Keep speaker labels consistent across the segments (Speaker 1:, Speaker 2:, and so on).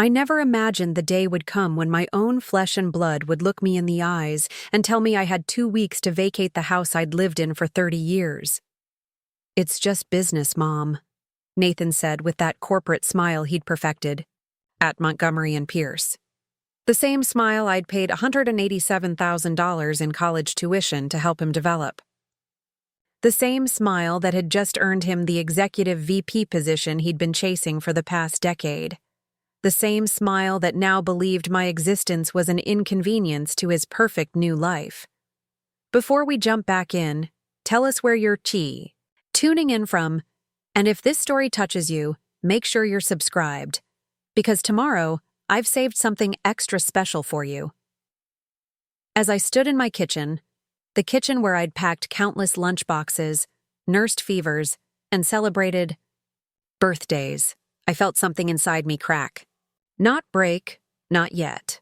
Speaker 1: I never imagined the day would come when my own flesh and blood would look me in the eyes and tell me I had 2 weeks to vacate the house I'd lived in for 30 years. "It's just business, Mom," Nathan said with that corporate smile he'd perfected at Montgomery and Pierce. The same smile I'd paid $187,000 in college tuition to help him develop. The same smile that had just earned him the executive VP position he'd been chasing for the past decade. The same smile that now believed my existence was an inconvenience to his perfect new life. Before we jump back in, tell us where you're tuning in from, and if this story touches you, make sure you're subscribed, because tomorrow I've saved something extra special for you. As I stood in my kitchen, the kitchen where I'd packed countless lunchboxes, nursed fevers, and celebrated birthdays, I felt something inside me crack. Not break, not yet.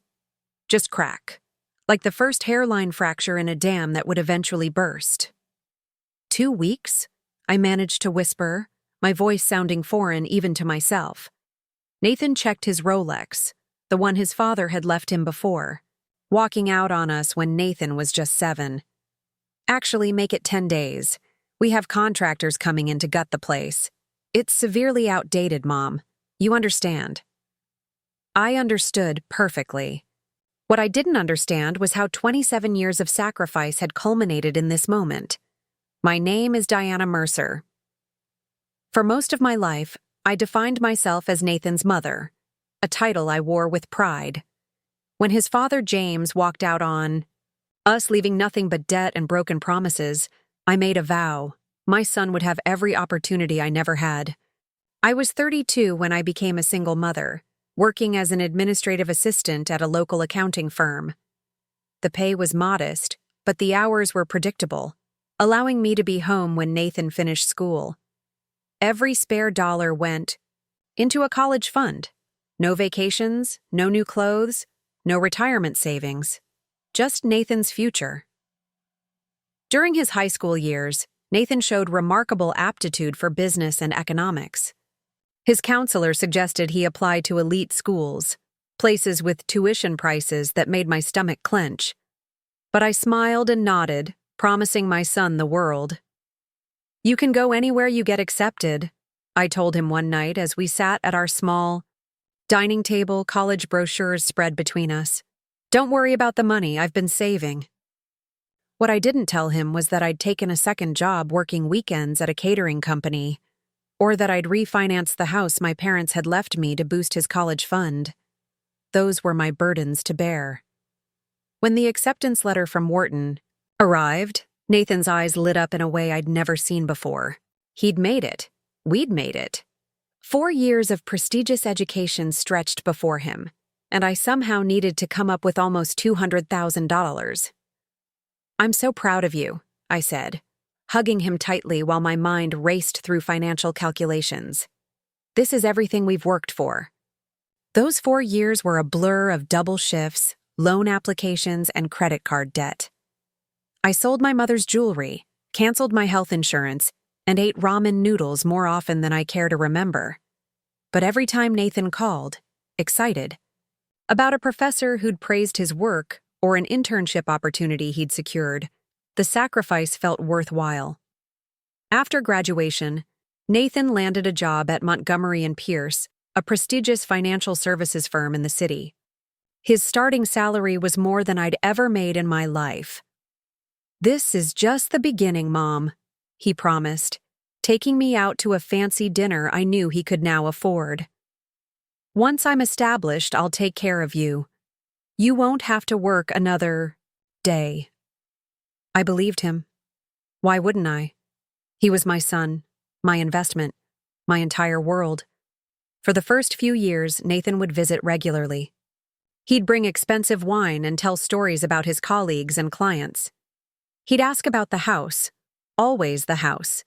Speaker 1: Just crack. Like the first hairline fracture in a dam that would eventually burst. 2 weeks? I managed to whisper, my voice sounding foreign even to myself. Nathan checked his Rolex, the one his father had left him before, walking out on us when Nathan was just 7. "Actually, make it 10 days. We have contractors coming in to gut the place. It's severely outdated, Mom. You understand." I understood perfectly. What I didn't understand was how 27 years of sacrifice had culminated in this moment. My name is Diana Mercer. For most of my life, I defined myself as Nathan's mother, a title I wore with pride. When his father James walked out on us leaving nothing but debt and broken promises, I made a vow. My son would have every opportunity I never had. I was 32 when I became a single mother, working as an administrative assistant at a local accounting firm. The pay was modest, but the hours were predictable, allowing me to be home when Nathan finished school. Every spare dollar went into a college fund. No vacations, no new clothes, no retirement savings. Just Nathan's future. During his high school years, Nathan showed remarkable aptitude for business and economics. His counselor suggested he apply to elite schools, places with tuition prices that made my stomach clench. But I smiled and nodded, promising my son the world. "You can go anywhere you get accepted," I told him one night as we sat at our small dining table, college brochures spread between us. "Don't worry about the money, I've been saving." What I didn't tell him was that I'd taken a second job working weekends at a catering company, or that I'd refinanced the house my parents had left me to boost his college fund. Those were my burdens to bear. When the acceptance letter from Wharton arrived, Nathan's eyes lit up in a way I'd never seen before. He'd made it. We'd made it. 4 years of prestigious education stretched before him, and I somehow needed to come up with almost $200,000. "I'm so proud of you," I said, hugging him tightly while my mind raced through financial calculations. "This is everything we've worked for." Those 4 years were a blur of double shifts, loan applications, and credit card debt. I sold my mother's jewelry, canceled my health insurance, and ate ramen noodles more often than I care to remember. But every time Nathan called, excited, about a professor who'd praised his work or an internship opportunity he'd secured, the sacrifice felt worthwhile. After graduation, Nathan landed a job at Montgomery and Pierce, a prestigious financial services firm in the city. His starting salary was more than I'd ever made in my life. "This is just the beginning, Mom," he promised, taking me out to a fancy dinner I knew he could now afford. "Once I'm established, I'll take care of you. You won't have to work another day." I believed him. Why wouldn't I? He was my son, my investment, my entire world. For the first few years, Nathan would visit regularly. He'd bring expensive wine and tell stories about his colleagues and clients. He'd ask about the house, always the house.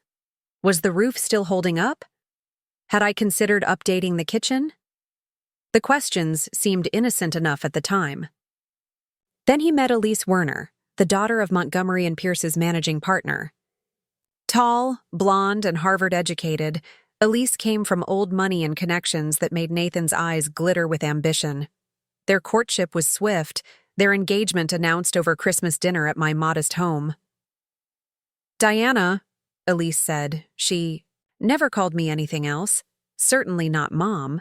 Speaker 1: Was the roof still holding up? Had I considered updating the kitchen? The questions seemed innocent enough at the time. Then he met Elise Werner, the daughter of Montgomery and Pierce's managing partner. Tall, blonde, and Harvard-educated, Elise came from old money and connections that made Nathan's eyes glitter with ambition. Their courtship was swift, their engagement announced over Christmas dinner at my modest home. "Diana," Elise said. She never called me anything else, certainly not Mom.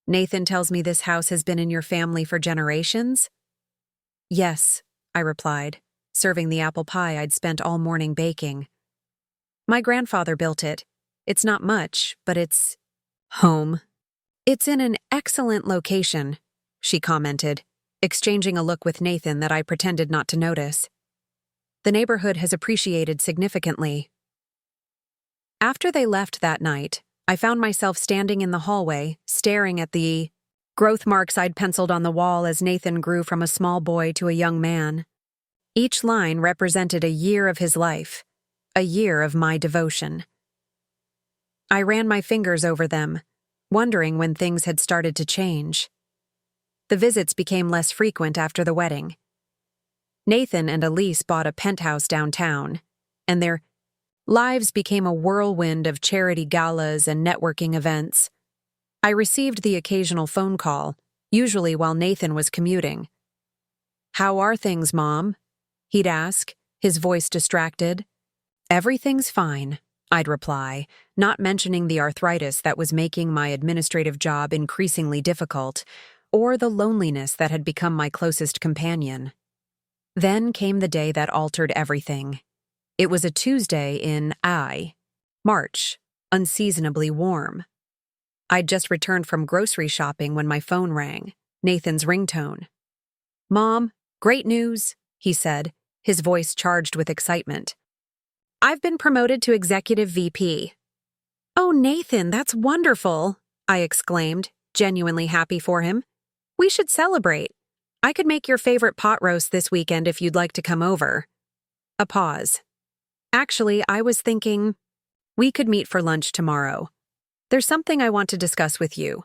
Speaker 1: "Nathan tells me this house has been in your family for generations?" "Yes," I replied, serving the apple pie I'd spent all morning baking. "My grandfather built it. It's not much, but it's home." "It's in an excellent location," she commented, exchanging a look with Nathan that I pretended not to notice. "The neighborhood has appreciated significantly." After they left that night, I found myself standing in the hallway, staring at the growth marks I'd penciled on the wall as Nathan grew from a small boy to a young man. Each line represented a year of his life, a year of my devotion. I ran my fingers over them, wondering when things had started to change. The visits became less frequent after the wedding. Nathan and Elise bought a penthouse downtown, and their lives became a whirlwind of charity galas and networking events. I received the occasional phone call, usually while Nathan was commuting. "How are things, Mom?" he'd ask, his voice distracted. "Everything's fine," I'd reply, not mentioning the arthritis that was making my administrative job increasingly difficult, or the loneliness that had become my closest companion. Then came the day that altered everything. It was a Tuesday in March, unseasonably warm. I'd just returned from grocery shopping when my phone rang, Nathan's ringtone. "Mom, great news," he said, his voice charged with excitement. "I've been promoted to executive VP." "Oh, Nathan, that's wonderful," I exclaimed, genuinely happy for him. "We should celebrate. I could make your favorite pot roast this weekend if you'd like to come over." A pause. "Actually, I was thinking we could meet for lunch tomorrow. There's something I want to discuss with you."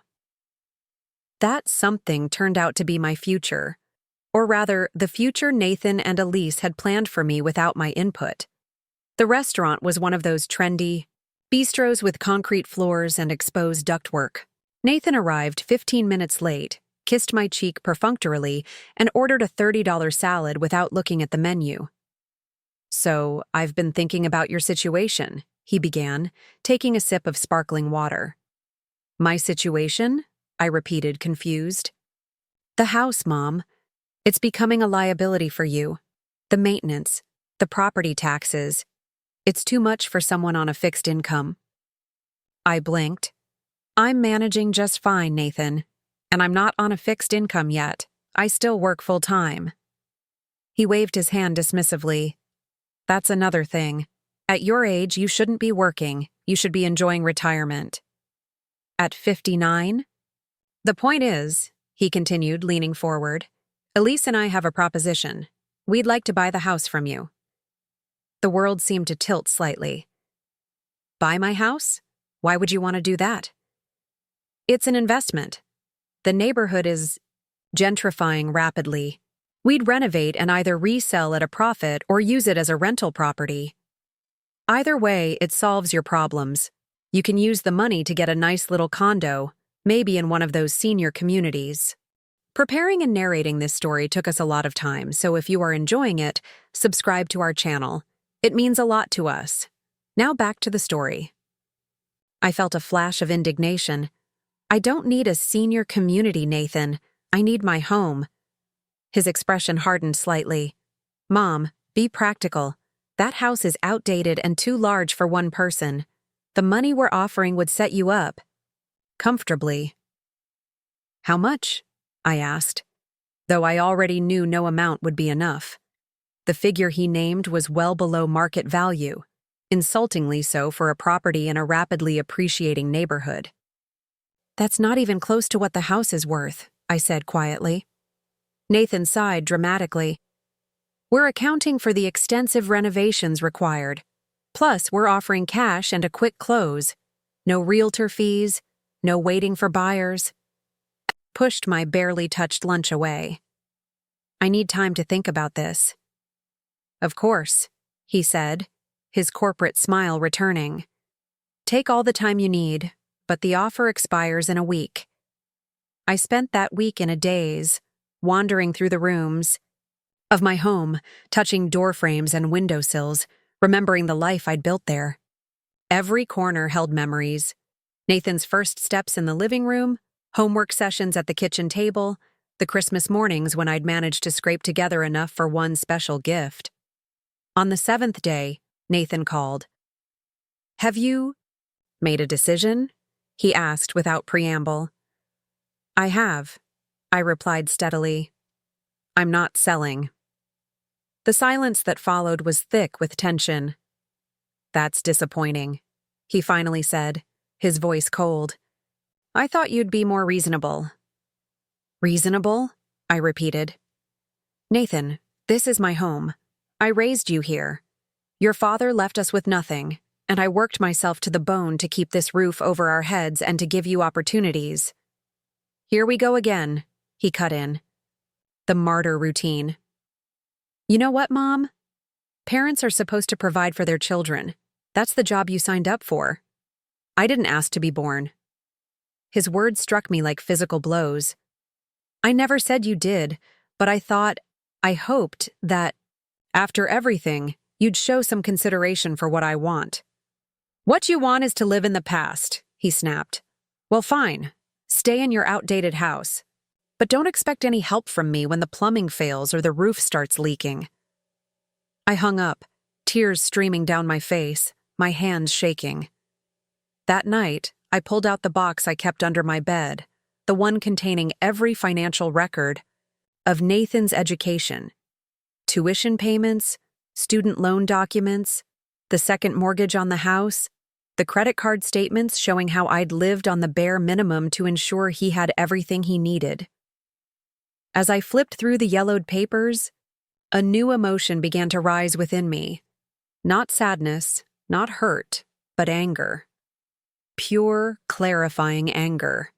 Speaker 1: That something turned out to be my future, or rather, the future Nathan and Elise had planned for me without my input. The restaurant was one of those trendy bistros with concrete floors and exposed ductwork. Nathan arrived 15 minutes late, kissed my cheek perfunctorily, and ordered a $30 salad without looking at the menu. "So, I've been thinking about your situation," he began, taking a sip of sparkling water. "My situation?" I repeated, confused. "The house, Mom. It's becoming a liability for you. The maintenance, the property taxes. It's too much for someone on a fixed income." I blinked. "I'm managing just fine, Nathan. And I'm not on a fixed income yet. I still work full-time." He waved his hand dismissively. "That's another thing. At your age, you shouldn't be working. You should be enjoying retirement." "At 59? "The point is," he continued, leaning forward, "Elise and I have a proposition. We'd like to buy the house from you." The world seemed to tilt slightly. "Buy my house? Why would you want to do that?" "It's an investment. The neighborhood is gentrifying rapidly. We'd renovate and either resell at a profit or use it as a rental property. Either way, it solves your problems. You can use the money to get a nice little condo, maybe in one of those senior communities." Preparing and narrating this story took us a lot of time, so if you are enjoying it, subscribe to our channel. It means a lot to us. Now back to the story. I felt a flash of indignation. "I don't need a senior community, Nathan. I need my home." His expression hardened slightly. "Mom, be practical. That house is outdated and too large for one person. The money we're offering would set you up comfortably." "How much?" I asked, though I already knew no amount would be enough. The figure he named was well below market value, insultingly so for a property in a rapidly appreciating neighborhood. "That's not even close to what the house is worth," I said quietly. Nathan sighed dramatically. "We're accounting for the extensive renovations required. Plus, we're offering cash and a quick close. No realtor fees, no waiting for buyers." Pushed my barely touched lunch away. "I need time to think about this." "Of course," he said, his corporate smile returning. Take all the time you need, but the offer expires in a week. I spent that week in a daze, wandering through the rooms of my home, touching door frames and windowsills, remembering the life I'd built there. Every corner held memories. Nathan's first steps in the living room, homework sessions at the kitchen table, the Christmas mornings when I'd managed to scrape together enough for one special gift. On the 7th day, Nathan called. "Have you made a decision?" he asked without preamble. "I have," I replied steadily. "I'm not selling." The silence that followed was thick with tension. "That's disappointing," he finally said, his voice cold. "I thought you'd be more reasonable." "Reasonable?" I repeated. "Nathan, this is my home. I raised you here. Your father left us with nothing, and I worked myself to the bone to keep this roof over our heads and to give you opportunities." "Here we go again," he cut in. The martyr routine. "You know what, Mom? Parents are supposed to provide for their children. That's the job you signed up for. I didn't ask to be born." His words struck me like physical blows. "I never said you did, but I hoped that, after everything, you'd show some consideration for what I want." "What you want is to live in the past," he snapped. "Well, fine. Stay in your outdated house. But don't expect any help from me when the plumbing fails or the roof starts leaking." I hung up, tears streaming down my face, my hands shaking. That night, I pulled out the box I kept under my bed, the one containing every financial record of Nathan's education. Tuition payments, student loan documents, the second mortgage on the house, the credit card statements showing how I'd lived on the bare minimum to ensure he had everything he needed. As I flipped through the yellowed papers, a new emotion began to rise within me. Not sadness, not hurt, but anger. Pure, clarifying anger.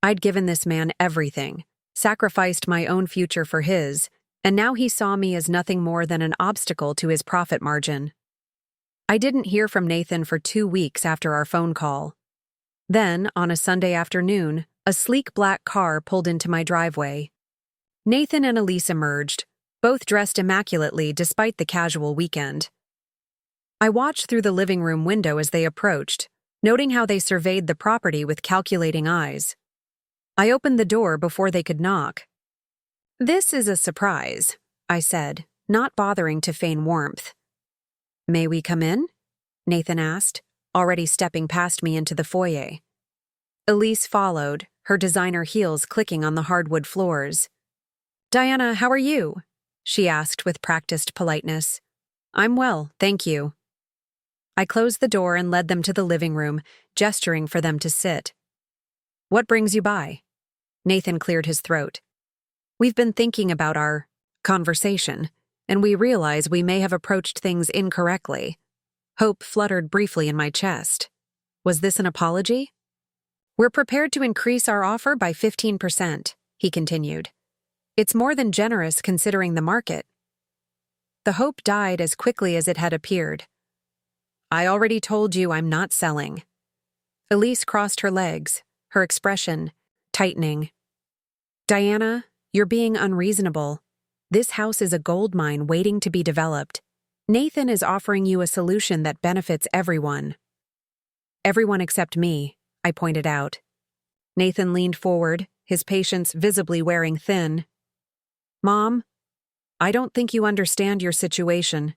Speaker 1: I'd given this man everything, sacrificed my own future for his, and now he saw me as nothing more than an obstacle to his profit margin. I didn't hear from Nathan for 2 weeks after our phone call. Then, on a Sunday afternoon, a sleek black car pulled into my driveway. Nathan and Elise emerged, both dressed immaculately despite the casual weekend. I watched through the living room window as they approached, noting how they surveyed the property with calculating eyes. I opened the door before they could knock. "This is a surprise," I said, not bothering to feign warmth. "May we come in?" Nathan asked, already stepping past me into the foyer. Elise followed, her designer heels clicking on the hardwood floors. "Diana, how are you?" she asked with practiced politeness. "I'm well, thank you." I closed the door and led them to the living room, gesturing for them to sit. "What brings you by?" Nathan cleared his throat. "We've been thinking about our conversation, and we realize we may have approached things incorrectly." Hope fluttered briefly in my chest. Was this an apology? "We're prepared to increase our offer by 15%, he continued. "It's more than generous considering the market." The hope died as quickly as it had appeared. "I already told you I'm not selling." Elise crossed her legs, her expression tightening. "Diana, you're being unreasonable. This house is a gold mine waiting to be developed. Nathan is offering you a solution that benefits everyone." "Everyone except me," I pointed out. Nathan leaned forward, his patience visibly wearing thin. "Mom, I don't think you understand your situation.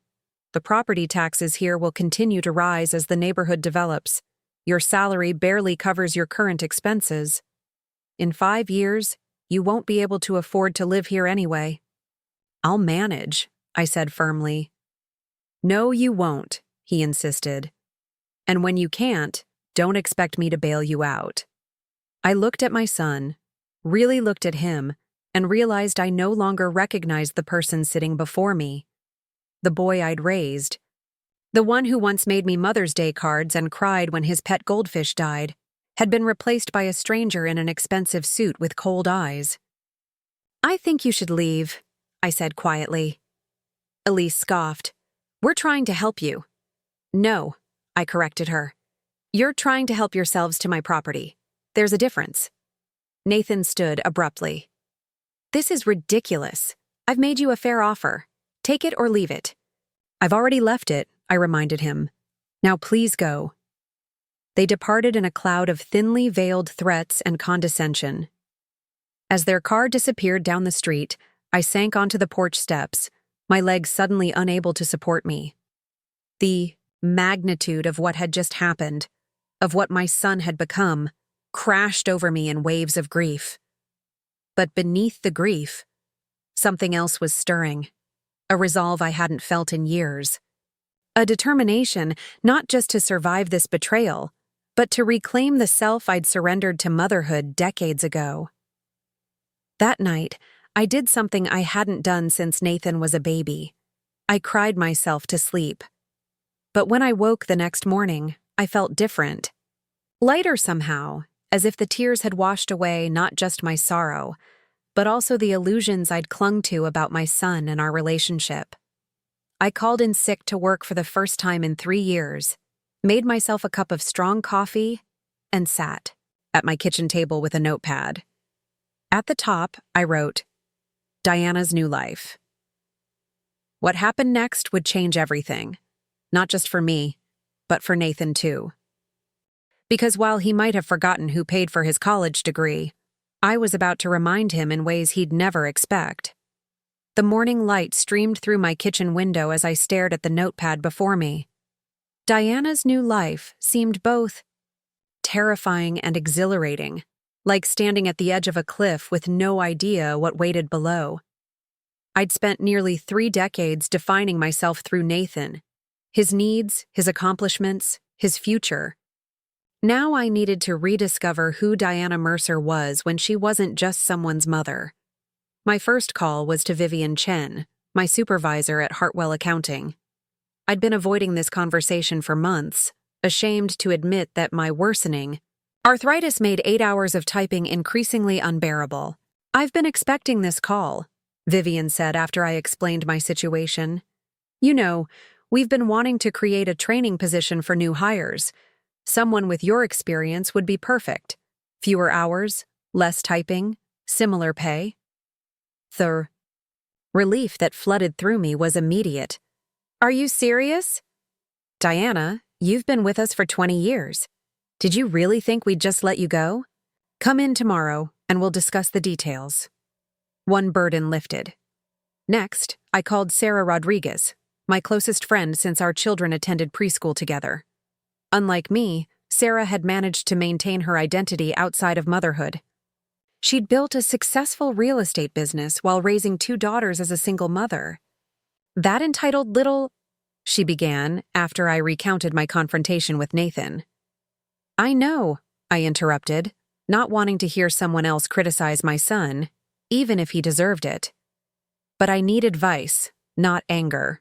Speaker 1: The property taxes here will continue to rise as the neighborhood develops. Your salary barely covers your current expenses. In 5 years, you won't be able to afford to live here anyway." "I'll manage," I said firmly. "No, you won't," he insisted. "And when you can't, don't expect me to bail you out." I looked at my son, really looked at him, and realized I no longer recognized the person sitting before me. The boy I'd raised. The one who once made me Mother's Day cards and cried when his pet goldfish died, had been replaced by a stranger in an expensive suit with cold eyes. "I think you should leave," I said quietly. Elise scoffed. "We're trying to help you." "No," I corrected her. You're trying to help yourselves to my property. There's a difference. Nathan stood abruptly. This is ridiculous. I've made you a fair offer. Take it or leave it. I've already left it, I reminded him. Now please go. They departed in a cloud of thinly veiled threats and condescension. As their car disappeared down the street, I sank onto the porch steps, my legs suddenly unable to support me. The magnitude of what had just happened, of what my son had become, crashed over me in waves of grief. But beneath the grief, something else was stirring, a resolve I hadn't felt in years. A determination not just to survive this betrayal, but to reclaim the self I'd surrendered to motherhood decades ago. That night, I did something I hadn't done since Nathan was a baby. I cried myself to sleep. But when I woke the next morning, I felt different. Lighter somehow, as if the tears had washed away not just my sorrow, but also the illusions I'd clung to about my son and our relationship. I called in sick to work for the first time in 3 years, made myself a cup of strong coffee, and sat at my kitchen table with a notepad. At the top, I wrote, Diana's new life. What happened next would change everything, not just for me, but for Nathan too. Because while he might have forgotten who paid for his college degree, I was about to remind him in ways he'd never expect. The morning light streamed through my kitchen window as I stared at the notepad before me. Diana's new life seemed both terrifying and exhilarating, like standing at the edge of a cliff with no idea what waited below. I'd spent nearly 3 decades defining myself through Nathan, his needs, his accomplishments, his future. Now I needed to rediscover who Diana Mercer was when she wasn't just someone's mother. My first call was to Vivian Chen, my supervisor at Hartwell Accounting. I'd been avoiding this conversation for months, ashamed to admit that my worsening arthritis made 8 hours of typing increasingly unbearable. I've been expecting this call, Vivian said after I explained my situation. You know, we've been wanting to create a training position for new hires. Someone with your experience would be perfect. Fewer hours, less typing, similar pay. The relief that flooded through me was immediate. Are you serious? Diana, you've been with us for 20 years. Did you really think we'd just let you go? Come in tomorrow, and we'll discuss the details. One burden lifted. Next, I called Sarah Rodriguez, my closest friend since our children attended preschool together. Unlike me, Sarah had managed to maintain her identity outside of motherhood. She'd built a successful real estate business while raising 2 daughters as a single mother. That entitled little, she began after I recounted my confrontation with Nathan. I know, I interrupted, not wanting to hear someone else criticize my son, even if he deserved it. But I need advice, not anger.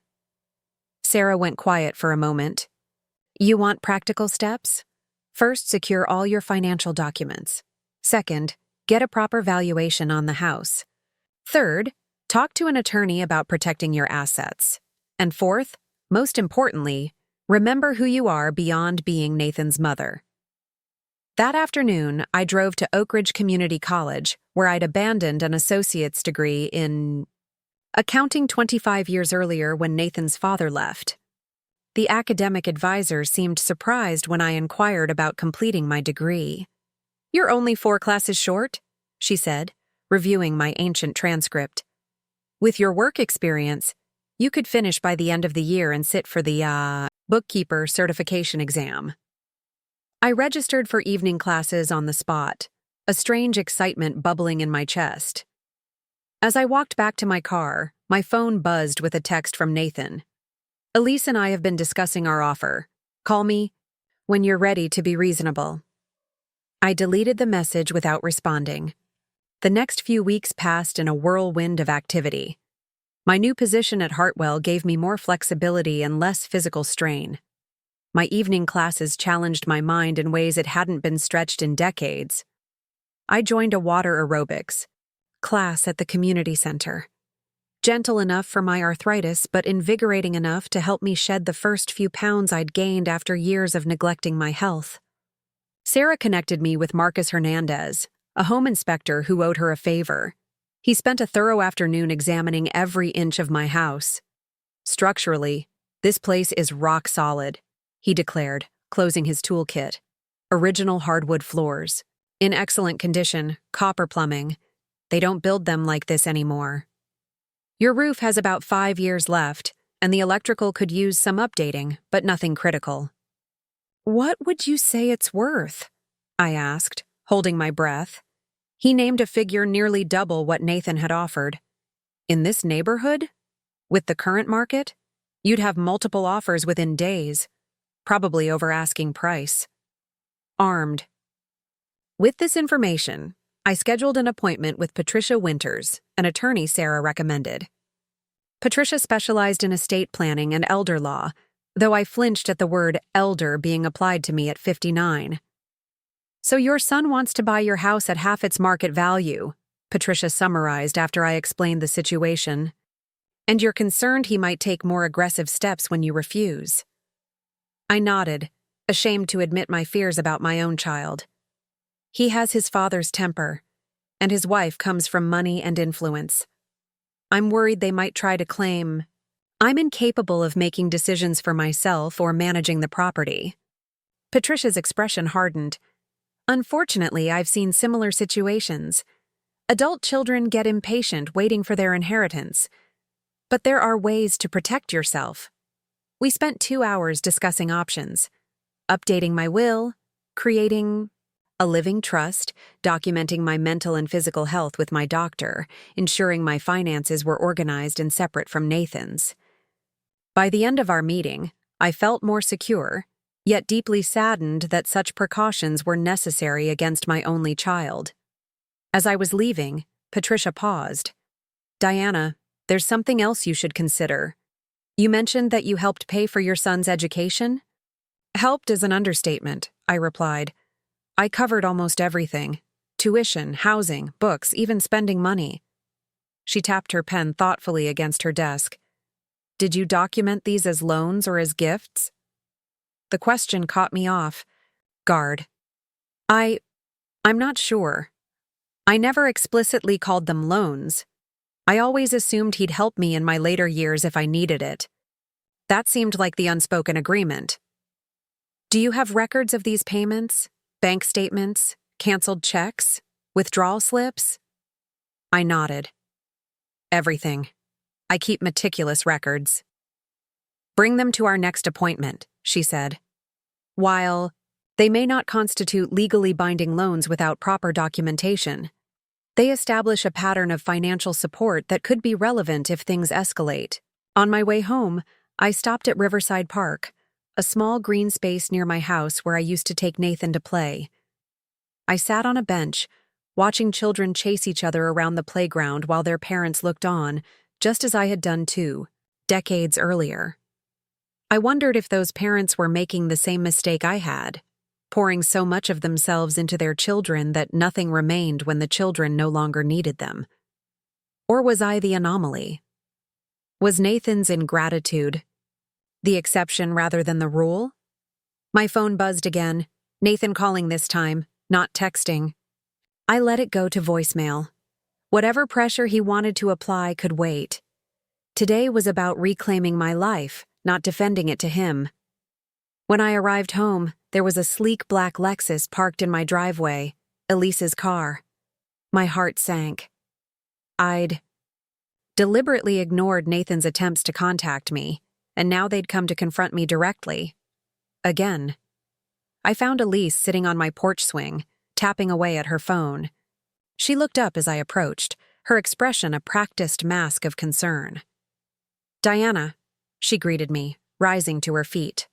Speaker 1: Sarah went quiet for a moment. You want practical steps? First, secure all your financial documents. Second, get a proper valuation on the house. Third, talk to an attorney about protecting your assets. And fourth, most importantly, remember who you are beyond being Nathan's mother. That afternoon, I drove to Oak Ridge Community College, where I'd abandoned an associate's degree in accounting 25 years earlier when Nathan's father left. The academic advisor seemed surprised when I inquired about completing my degree. You're only 4 classes short, she said, reviewing my ancient transcript. With your work experience, you could finish by the end of the year and sit for the, bookkeeper certification exam. I registered for evening classes on the spot, a strange excitement bubbling in my chest. As I walked back to my car, my phone buzzed with a text from Nathan. Elise and I have been discussing our offer. Call me when you're ready to be reasonable. I deleted the message without responding. The next few weeks passed in a whirlwind of activity. My new position at Hartwell gave me more flexibility and less physical strain. My evening classes challenged my mind in ways it hadn't been stretched in decades. I joined a water aerobics class at the community center. Gentle enough for my arthritis, but invigorating enough to help me shed the first few pounds I'd gained after years of neglecting my health. Sarah connected me with Marcus Hernandez, a home inspector who owed her a favor. He spent a thorough afternoon examining every inch of my house. Structurally, this place is rock solid, he declared, closing his toolkit. Original hardwood floors. In excellent condition, copper plumbing. They don't build them like this anymore. Your roof has about 5 years left, and the electrical could use some updating, but nothing critical. What would you say it's worth? I asked, holding my breath. He named a figure nearly double what Nathan had offered. In this neighborhood? With the current market? You'd have multiple offers within days, probably over asking price. Armed. With this information, I scheduled an appointment with Patricia Winters, an attorney Sarah recommended. Patricia specialized in estate planning and elder law, though I flinched at the word elder being applied to me at 59. So your son wants to buy your house at half its market value, Patricia summarized after I explained the situation. And you're concerned he might take more aggressive steps when you refuse. I nodded, ashamed to admit my fears about my own child. He has his father's temper, and his wife comes from money and influence. I'm worried they might try to claim I'm incapable of making decisions for myself or managing the property. Patricia's expression hardened. Unfortunately, I've seen similar situations. Adult children get impatient waiting for their inheritance. But there are ways to protect yourself. We spent 2 hours discussing options. Updating my will, creating a living trust, documenting my mental and physical health with my doctor, ensuring my finances were organized and separate from Nathan's. By the end of our meeting, I felt more secure, yet deeply saddened that such precautions were necessary against my only child. As I was leaving, Patricia paused. Diana, there's something else you should consider. You mentioned that you helped pay for your son's education? Helped is an understatement, I replied. I covered almost everything. Tuition, housing, books, even spending money. She tapped her pen thoughtfully against her desk. Did you document these as loans or as gifts? The question caught me off guard. I'm not sure. I never explicitly called them loans. I always assumed he'd help me in my later years if I needed it. That seemed like the unspoken agreement. Do you have records of these payments? Bank statements? Canceled checks? Withdrawal slips? I nodded. Everything. I keep meticulous records. Bring them to our next appointment, she said. While they may not constitute legally binding loans without proper documentation, they establish a pattern of financial support that could be relevant if things escalate. On my way home, I stopped at Riverside Park, a small green space near my house where I used to take Nathan to play. I sat on a bench, watching children chase each other around the playground while their parents looked on, just as I had done too, decades earlier. I wondered if those parents were making the same mistake I had, pouring so much of themselves into their children that nothing remained when the children no longer needed them. Or was I the anomaly? Was Nathan's ingratitude the exception rather than the rule? My phone buzzed again, Nathan calling this time, not texting. I let it go to voicemail. Whatever pressure he wanted to apply could wait. Today was about reclaiming my life, not defending it to him. When I arrived home, there was a sleek black Lexus parked in my driveway, Elise's car. My heart sank. I'd deliberately ignored Nathan's attempts to contact me, and now they'd come to confront me directly. Again. I found Elise sitting on my porch swing, tapping away at her phone. She looked up as I approached, her expression a practiced mask of concern. Diana, she greeted me, rising to her feet.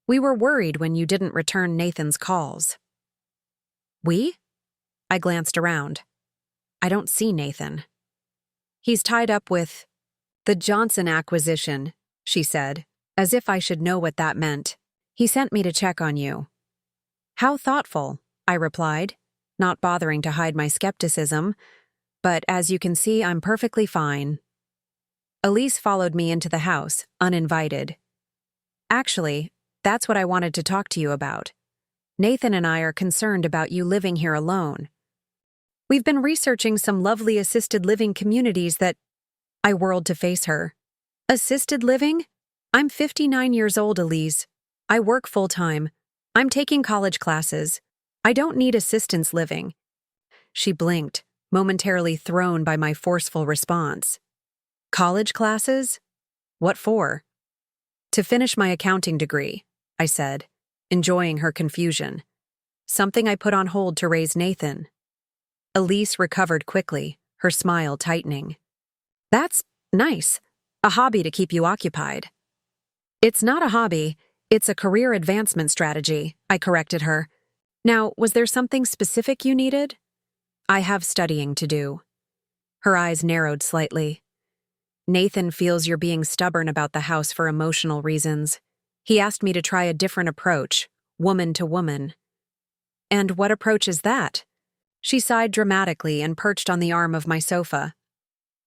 Speaker 1: We were worried when you didn't return Nathan's calls. We? I glanced around. I don't see Nathan. He's tied up with the Johnson acquisition, she said, as if I should know what that meant. He sent me to check on you. How thoughtful, I replied, not bothering to hide my skepticism, but as you can see, I'm perfectly fine. Elise followed me into the house, uninvited. Actually, that's what I wanted to talk to you about. Nathan and I are concerned about you living here alone. We've been researching some lovely assisted living communities that—" I whirled to face her. "Assisted living? I'm 59 years old, Elise. I work full-time. I'm taking college classes. I don't need assistance living." She blinked, momentarily thrown by my forceful response. "College classes? What for?" "To finish my accounting degree," I said, enjoying her confusion. "Something I put on hold to raise Nathan." Elise recovered quickly, her smile tightening. "That's nice. A hobby to keep you occupied." "It's not a hobby, it's a career advancement strategy," I corrected her. "Now, was there something specific you needed?" "I have studying to do." Her eyes narrowed slightly. "Nathan feels you're being stubborn about the house for emotional reasons. He asked me to try a different approach, woman to woman." "And what approach is that?" She sighed dramatically and perched on the arm of my sofa.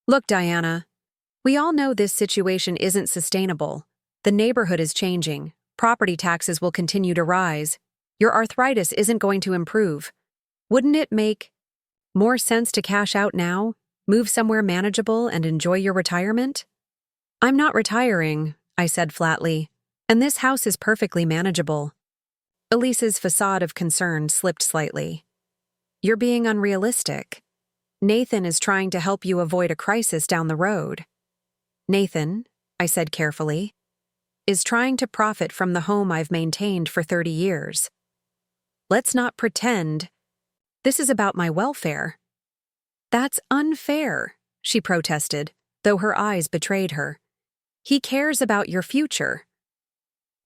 Speaker 1: "Look, Diana, we all know this situation isn't sustainable. The neighborhood is changing. Property taxes will continue to rise. Your arthritis isn't going to improve. Wouldn't it make more sense to cash out now, move somewhere manageable, and enjoy your retirement?" "I'm not retiring," I said flatly, "and this house is perfectly manageable." Elise's facade of concern slipped slightly. "You're being unrealistic. Nathan is trying to help you avoid a crisis down the road." "Nathan," I said carefully, "is trying to profit from the home I've maintained for 30 years. Let's not pretend this is about my welfare." "That's unfair," she protested, though her eyes betrayed her. "He cares about your future."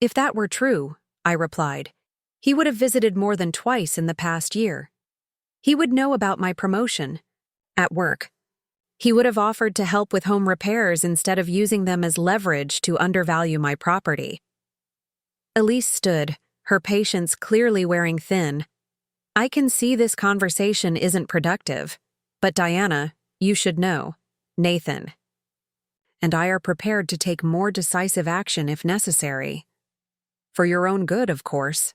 Speaker 1: "If that were true," I replied, "he would have visited more than twice in the past year. He would know about my promotion at work. He would have offered to help with home repairs instead of using them as leverage to undervalue my property." Elise stood, her patience clearly wearing thin. "I can see this conversation isn't productive, but Diana, you should know, Nathan and I are prepared to take more decisive action if necessary. For your own good, of course."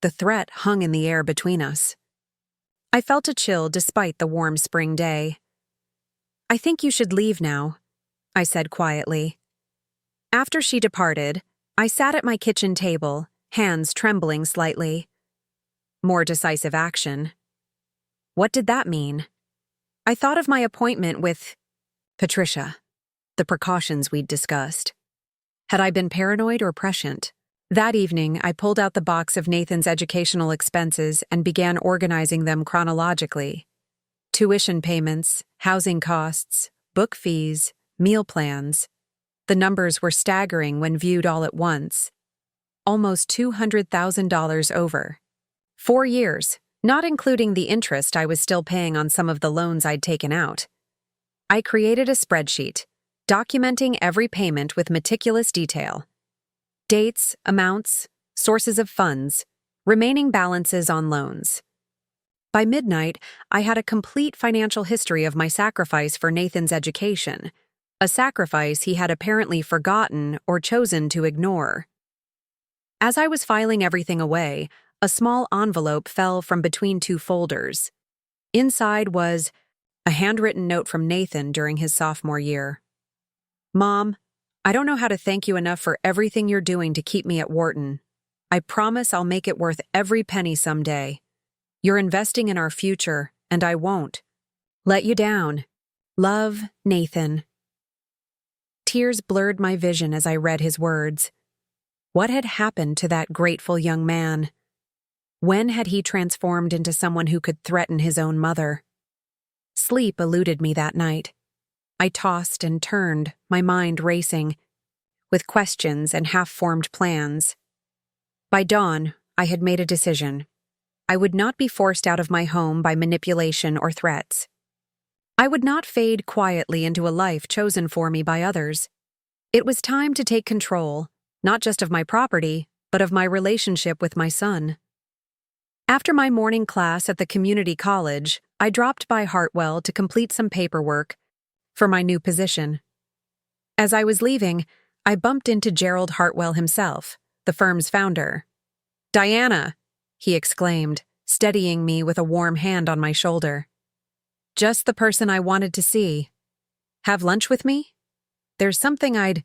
Speaker 1: The threat hung in the air between us. I felt a chill despite the warm spring day. "I think you should leave now," I said quietly. After she departed, I sat at my kitchen table, hands trembling slightly. More decisive action. What did that mean? I thought of my appointment with Patricia, the precautions we'd discussed. Had I been paranoid or prescient? That evening, I pulled out the box of Nathan's educational expenses and began organizing them chronologically. Tuition payments, housing costs, book fees, meal plans. The numbers were staggering when viewed all at once. Almost $200,000 over. 4 years, not including the interest I was still paying on some of the loans I'd taken out. I created a spreadsheet, documenting every payment with meticulous detail. Dates, amounts, sources of funds, remaining balances on loans. By midnight, I had a complete financial history of my sacrifice for Nathan's education, a sacrifice he had apparently forgotten or chosen to ignore. As I was filing everything away, a small envelope fell from between 2 folders. Inside was a handwritten note from Nathan during his sophomore year. "Mom, I don't know how to thank you enough for everything you're doing to keep me at Wharton. I promise I'll make it worth every penny someday. You're investing in our future, and I won't let you down. Love, Nathan." Tears blurred my vision as I read his words. What had happened to that grateful young man? When had he transformed into someone who could threaten his own mother? Sleep eluded me that night. I tossed and turned, my mind racing, with questions and half-formed plans. By dawn, I had made a decision. I would not be forced out of my home by manipulation or threats. I would not fade quietly into a life chosen for me by others. It was time to take control, not just of my property, but of my relationship with my son. After my morning class at the community college, I dropped by Hartwell to complete some paperwork for my new position. As I was leaving, I bumped into Gerald Hartwell himself, the firm's founder. "Diana, he exclaimed, steadying me with a warm hand on my shoulder. Just the person I wanted to see. Have lunch with me? There's something I'd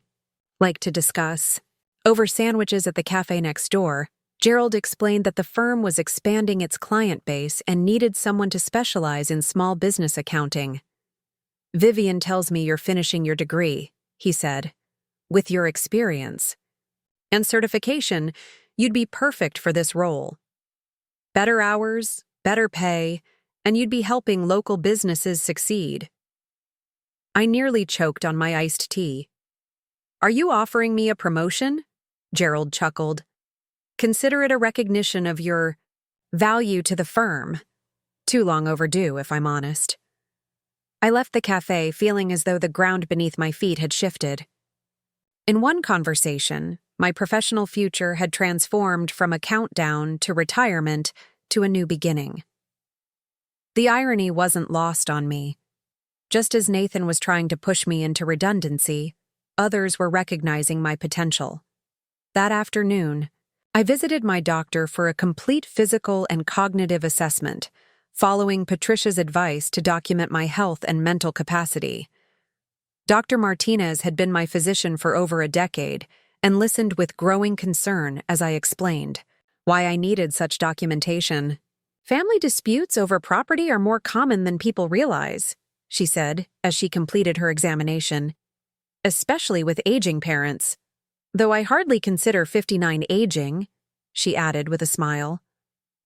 Speaker 1: like to discuss. Over sandwiches at the cafe next door, Gerald explained that the firm was expanding its client base and needed someone to specialize in small business accounting. Vivian tells me you're finishing your degree, he said. With your experience and certification, you'd be perfect for this role. Better hours, better pay, and you'd be helping local businesses succeed. I nearly choked on my iced tea. Are you offering me a promotion? Gerald chuckled. Consider it a recognition of your value to the firm. Too long overdue, if I'm honest. I left the cafe feeling as though the ground beneath my feet had shifted. In one conversation, my professional future had transformed from a countdown to retirement to a new beginning. The irony wasn't lost on me. Just as Nathan was trying to push me into redundancy, others were recognizing my potential. That afternoon, I visited my doctor for a complete physical and cognitive assessment, following Patricia's advice to document my health and mental capacity. Dr. Martinez had been my physician for over a decade and listened with growing concern as I explained why I needed such documentation. Family disputes over property are more common than people realize, she said as she completed her examination, especially with aging parents. Though I hardly consider 59 aging, she added with a smile.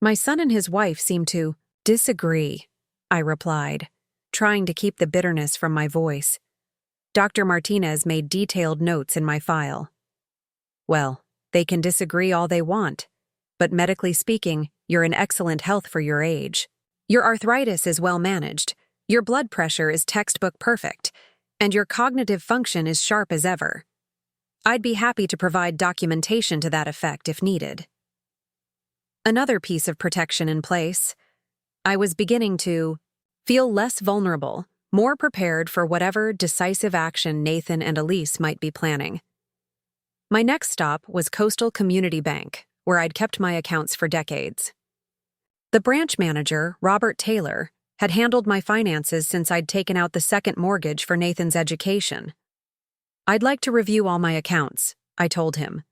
Speaker 1: My son and his wife seem to disagree, I replied, trying to keep the bitterness from my voice. Dr. Martinez made detailed notes in my file. Well, they can disagree all they want, but medically speaking, you're in excellent health for your age. Your arthritis is well managed, your blood pressure is textbook perfect, and your cognitive function is sharp as ever. I'd be happy to provide documentation to that effect if needed. Another piece of protection in place. I was beginning to feel less vulnerable, more prepared for whatever decisive action Nathan and Elise might be planning. My next stop was Coastal Community Bank, where I'd kept my accounts for decades. The branch manager, Robert Taylor, had handled my finances since I'd taken out the second mortgage for Nathan's education. I'd like to review all my accounts, I told him,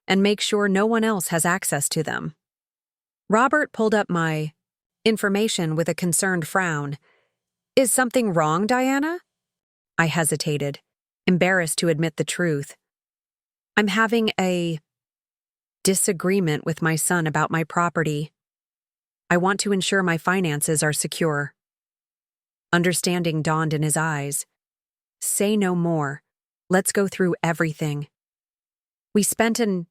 Speaker 1: and make sure no one else has access to them. Robert pulled up my information with a concerned frown. Is something wrong, Diana? I hesitated, embarrassed to admit the truth. I'm having a disagreement with my son about my property. I want to ensure my finances are secure. Understanding dawned in his eyes. Say no more. Let's go through everything. We spent an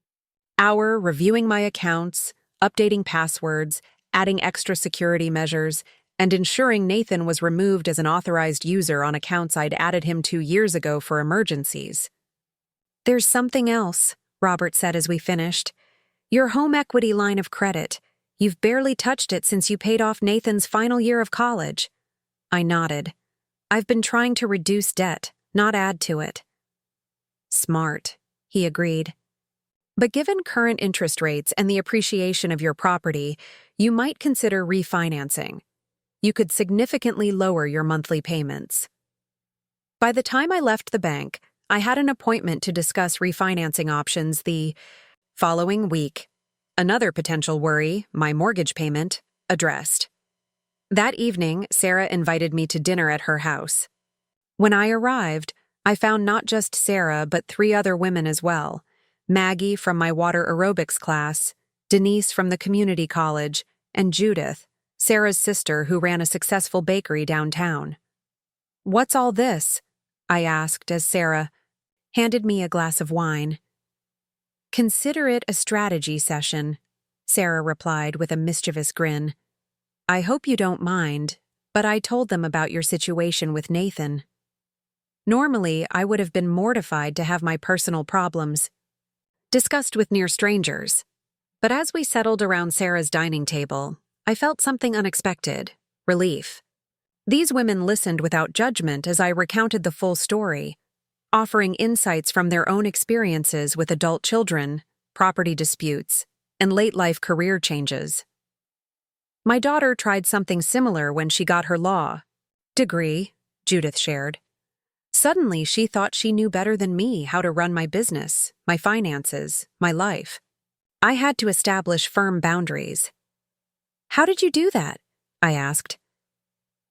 Speaker 1: hour reviewing my accounts, updating passwords, adding extra security measures, and ensuring Nathan was removed as an authorized user on accounts I'd added him 2 years ago for emergencies. There's something else, Robert said as we finished. Your home equity line of credit. You've barely touched it since you paid off Nathan's final year of college. I nodded. I've been trying to reduce debt, not add to it. Smart, he agreed. But given current interest rates and the appreciation of your property, you might consider refinancing. You could significantly lower your monthly payments. By the time I left the bank, I had an appointment to discuss refinancing options the following week. Another potential worry, my mortgage payment, addressed. That evening, Sarah invited me to dinner at her house. When I arrived, I found not just Sarah but 3 other women as well. Maggie from my water aerobics class, Denise from the community college, and Judith, Sarah's sister who ran a successful bakery downtown. What's all this? I asked as Sarah handed me a glass of wine. Consider it a strategy session, Sarah replied with a mischievous grin. I hope you don't mind, but I told them about your situation with Nathan. Normally, I would have been mortified to have my personal problems discussed with near strangers. But as we settled around Sarah's dining table, I felt something unexpected, relief. These women listened without judgment as I recounted the full story, offering insights from their own experiences with adult children, property disputes, and late-life career changes. My daughter tried something similar when she got her law degree, Judith shared. Suddenly, she thought she knew better than me how to run my business, my finances, my life. I had to establish firm boundaries. How did you do that? I asked.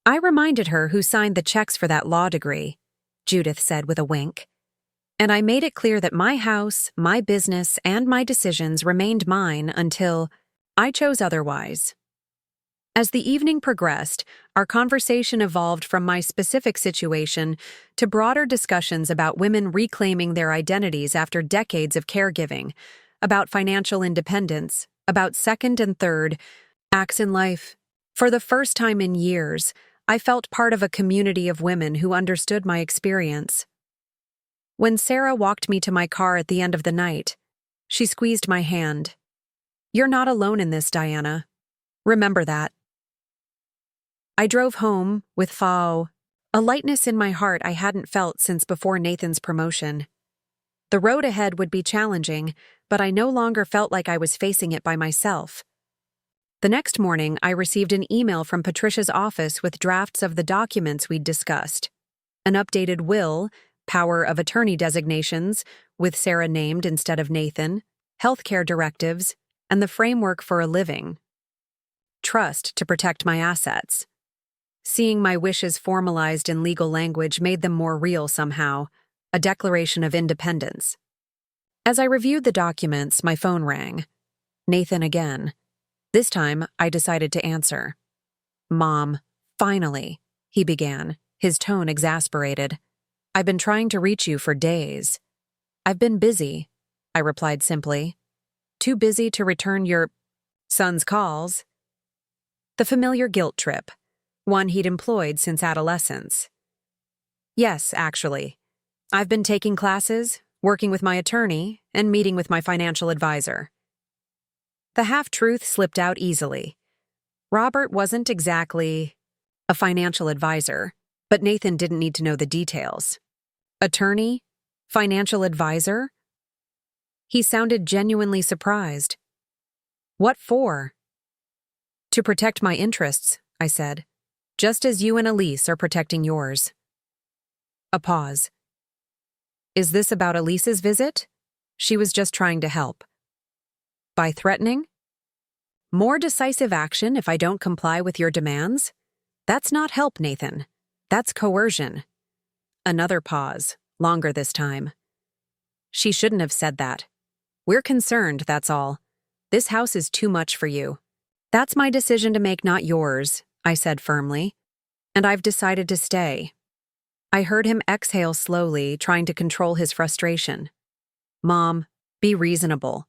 Speaker 1: I reminded her who signed the checks for that law degree, Judith said with a wink. And I made it clear that my house, my business, and my decisions remained mine until I chose otherwise. As the evening progressed, our conversation evolved from my specific situation to broader discussions about women reclaiming their identities after decades of caregiving, about financial independence, about second and third acts in life. For the first time in years, I felt part of a community of women who understood my experience. When Sarah walked me to my car at the end of the night, she squeezed my hand. You're not alone in this, Diana. Remember that. I drove home with a lightness in my heart I hadn't felt since before Nathan's promotion. The road ahead would be challenging, but I no longer felt like I was facing it by myself. The next morning, I received an email from Patricia's office with drafts of the documents we'd discussed. An updated will, power of attorney designations, with Sarah named instead of Nathan, healthcare directives, and the framework for a living trust to protect my assets. Seeing my wishes formalized in legal language made them more real somehow, a declaration of independence. As I reviewed the documents, my phone rang. Nathan again. This time, I decided to answer. Mom, finally, he began, his tone exasperated. I've been trying to reach you for days. I've been busy, I replied simply. Too busy to return your son's calls. The familiar guilt trip, one he'd employed since adolescence. Yes, actually. I've been taking classes, working with my attorney, and meeting with my financial advisor. The half-truth slipped out easily. Robert wasn't exactly a financial advisor, but Nathan didn't need to know the details. Attorney? Financial advisor? He sounded genuinely surprised. What for? To protect my interests, I said, just as you and Elise are protecting yours. A pause. Is this about Elise's visit? She was just trying to help. By threatening? More decisive action if I don't comply with your demands? That's not help, Nathan. That's coercion. Another pause, longer this time. She shouldn't have said that. We're concerned, that's all. This house is too much for you. That's my decision to make, not yours, I said firmly. And I've decided to stay. I heard him exhale slowly, trying to control his frustration. Mom, be reasonable.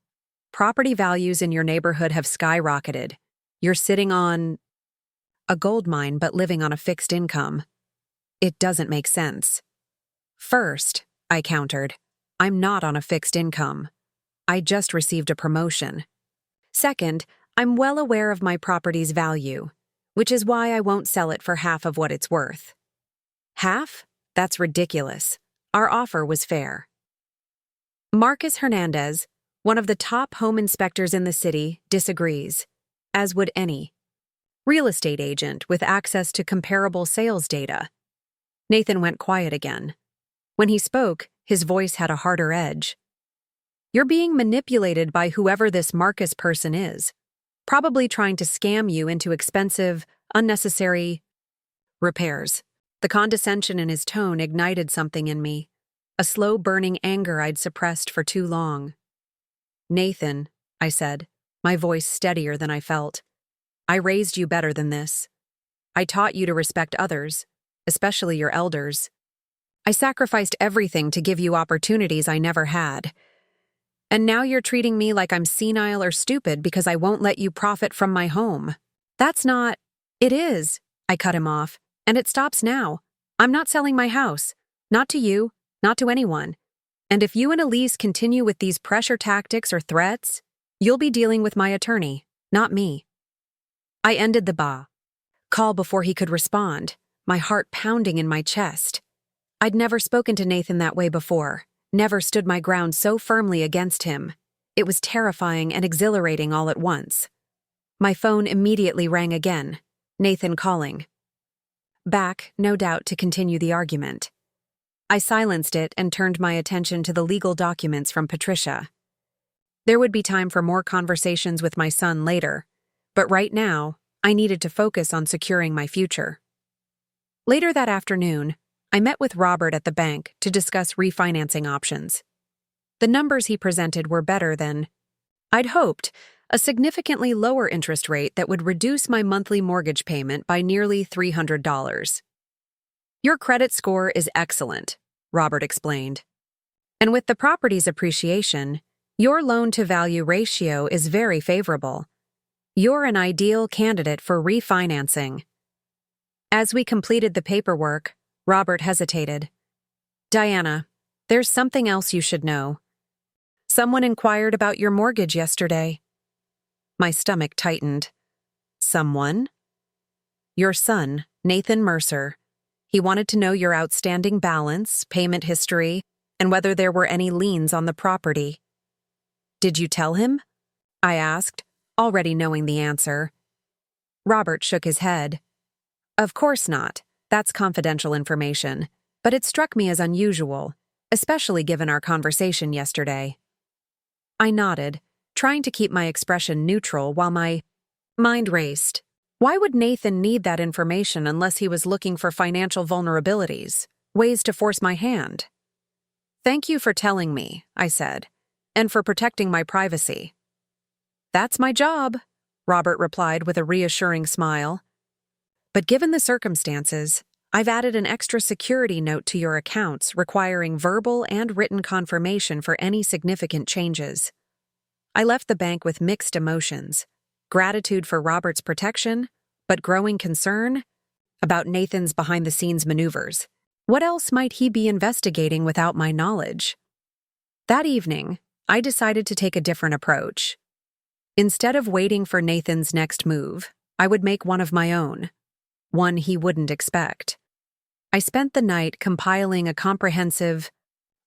Speaker 1: Property values in your neighborhood have skyrocketed. You're sitting on a gold mine but living on a fixed income. It doesn't make sense. First, I countered, I'm not on a fixed income. I just received a promotion. Second, I'm well aware of my property's value, which is why I won't sell it for half of what it's worth. Half? That's ridiculous. Our offer was fair. Marcus Hernandez, one of the top home inspectors in the city, disagrees, as would any real estate agent with access to comparable sales data. Nathan went quiet again. When he spoke, his voice had a harder edge. You're being manipulated by whoever this Marcus person is, probably trying to scam you into expensive, unnecessary repairs. The condescension in his tone ignited something in me, a slow-burning anger I'd suppressed for too long. Nathan, I said, my voice steadier than I felt, I raised you better than this. I taught you to respect others, especially your elders. I sacrificed everything to give you opportunities I never had. And now you're treating me like I'm senile or stupid because I won't let you profit from my home. That's not— It is, I cut him off, and it stops now. I'm not selling my house. Not to you, not to anyone. And if you and Elise continue with these pressure tactics or threats, you'll be dealing with my attorney, not me. I ended the call before he could respond, my heart pounding in my chest. I'd never spoken to Nathan that way before, never stood my ground so firmly against him. It was terrifying and exhilarating all at once. My phone immediately rang again. Nathan calling. Back, no doubt, to continue the argument. I silenced it and turned my attention to the legal documents from Patricia. There would be time for more conversations with my son later, but right now, I needed to focus on securing my future. Later that afternoon, I met with Robert at the bank to discuss refinancing options. The numbers he presented were better than I'd hoped, a significantly lower interest rate that would reduce my monthly mortgage payment by nearly $300. Your credit score is excellent, Robert explained. And with the property's appreciation, your loan-to-value ratio is very favorable. You're an ideal candidate for refinancing. As we completed the paperwork, Robert hesitated. Diana, there's something else you should know. Someone inquired about your mortgage yesterday. My stomach tightened. Someone? Your son, Nathan Mercer. He wanted to know your outstanding balance, payment history, and whether there were any liens on the property. Did you tell him? I asked, already knowing the answer. Robert shook his head. Of course not. That's confidential information, but it struck me as unusual, especially given our conversation yesterday. I nodded, trying to keep my expression neutral while my mind raced. Why would Nathan need that information unless he was looking for financial vulnerabilities, ways to force my hand? Thank you for telling me, I said, and for protecting my privacy. That's my job, Robert replied with a reassuring smile. But given the circumstances, I've added an extra security note to your accounts requiring verbal and written confirmation for any significant changes. I left the bank with mixed emotions, gratitude for Robert's protection, but growing concern about Nathan's behind-the-scenes maneuvers. What else might he be investigating without my knowledge? That evening, I decided to take a different approach. Instead of waiting for Nathan's next move, I would make one of my own. One he wouldn't expect. I spent the night compiling a comprehensive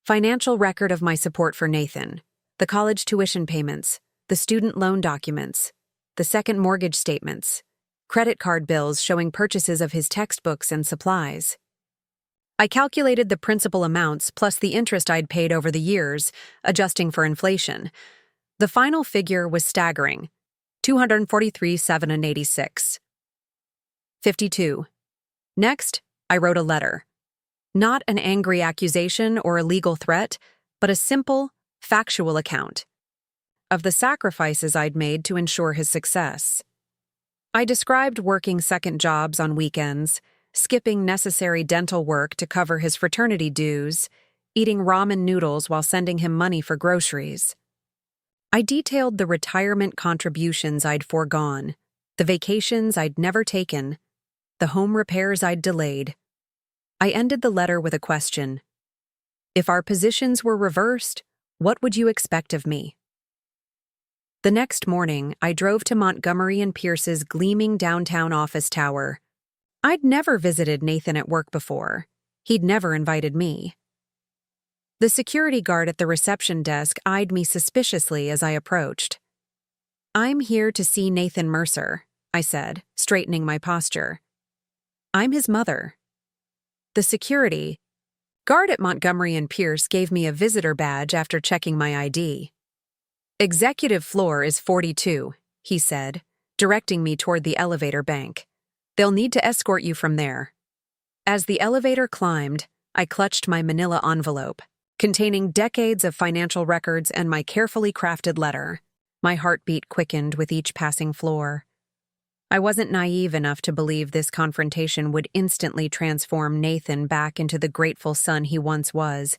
Speaker 1: financial record of my support for Nathan, the college tuition payments, the student loan documents, the second mortgage statements, credit card bills showing purchases of his textbooks and supplies. I calculated the principal amounts plus the interest I'd paid over the years, adjusting for inflation. The final figure was staggering, $243,786. 52. Next, I wrote a letter. Not an angry accusation or a legal threat, but a simple, factual account of the sacrifices I'd made to ensure his success. I described working second jobs on weekends, skipping necessary dental work to cover his fraternity dues, eating ramen noodles while sending him money for groceries. I detailed the retirement contributions I'd foregone, the vacations I'd never taken, the home repairs I'd delayed. I ended the letter with a question. If our positions were reversed, what would you expect of me? The next morning, I drove to Montgomery and Pierce's gleaming downtown office tower. I'd never visited Nathan at work before. He'd never invited me. The security guard at the reception desk eyed me suspiciously as I approached. I'm here to see Nathan Mercer, I said, straightening my posture. I'm his mother. The security guard at Montgomery and Pierce gave me a visitor badge after checking my ID. Executive floor is 42, he said, directing me toward the elevator bank. They'll need to escort you from there. As the elevator climbed, I clutched my manila envelope, containing decades of financial records and my carefully crafted letter. My heartbeat quickened with each passing floor. I wasn't naive enough to believe this confrontation would instantly transform Nathan back into the grateful son he once was,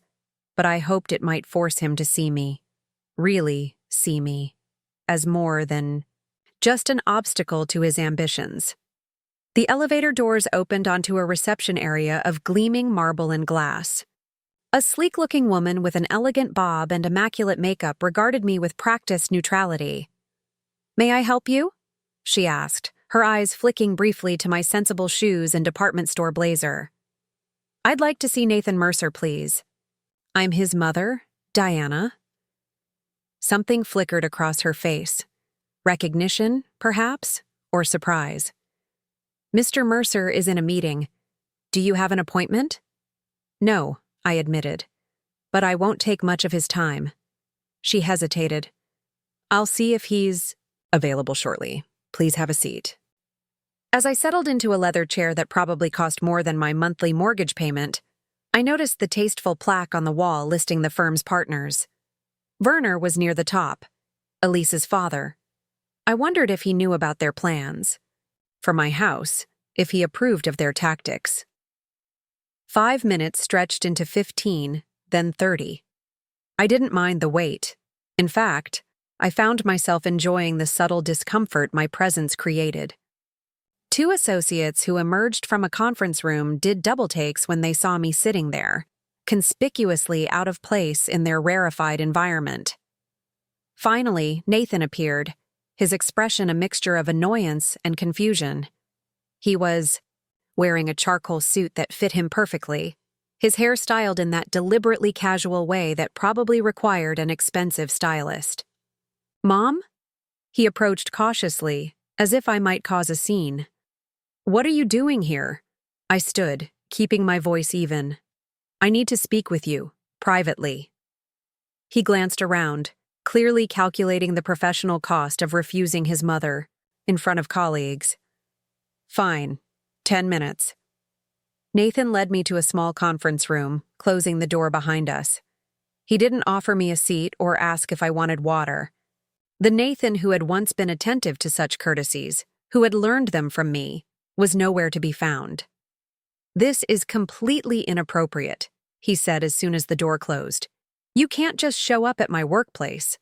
Speaker 1: but I hoped it might force him to see me, really see me, as more than just an obstacle to his ambitions. The elevator doors opened onto a reception area of gleaming marble and glass. A sleek-looking woman with an elegant bob and immaculate makeup regarded me with practiced neutrality. "May I help you?" she asked, her eyes flicking briefly to my sensible shoes and department store blazer. "I'd like to see Nathan Mercer, please. I'm his mother, Diana." Something flickered across her face. Recognition, perhaps? Or surprise? "Mr. Mercer is in a meeting. Do you have an appointment?" "No," I admitted. "But I won't take much of his time." She hesitated. "I'll see if he's available shortly. Please have a seat." As I settled into a leather chair that probably cost more than my monthly mortgage payment, I noticed the tasteful plaque on the wall listing the firm's partners. Werner was near the top, Elise's father. I wondered if he knew about their plans. For my house, if he approved of their tactics. 5 minutes stretched into 15, then 30. I didn't mind the wait. In fact, I found myself enjoying the subtle discomfort my presence created. 2 associates who emerged from a conference room did double takes when they saw me sitting there, conspicuously out of place in their rarefied environment. Finally, Nathan appeared, his expression a mixture of annoyance and confusion. He was wearing a charcoal suit that fit him perfectly, his hair styled in that deliberately casual way that probably required an expensive stylist. "Mom?" He approached cautiously, as if I might cause a scene. "What are you doing here?" I stood, keeping my voice even. "I need to speak with you, privately." He glanced around, clearly calculating the professional cost of refusing his mother, in front of colleagues. "Fine. 10 minutes. Nathan led me to a small conference room, closing the door behind us. He didn't offer me a seat or ask if I wanted water. The Nathan who had once been attentive to such courtesies, who had learned them from me, was nowhere to be found. "This is completely inappropriate," he said as soon as the door closed. "You can't just show up at my workplace."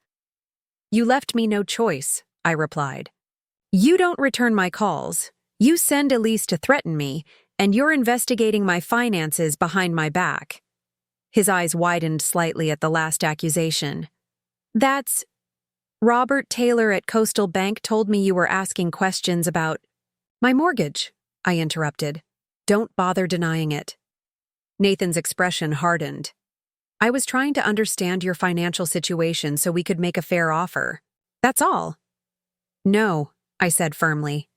Speaker 1: "You left me no choice," I replied. "You don't return my calls. You send Elise to threaten me, and you're investigating my finances behind my back." His eyes widened slightly at the last accusation. "That's... Robert Taylor at Coastal Bank told me you were asking questions about..." "My mortgage," I interrupted. "Don't bother denying it." Nathan's expression hardened. "I was trying to understand your financial situation so we could make a fair offer. That's all." "No," I said firmly.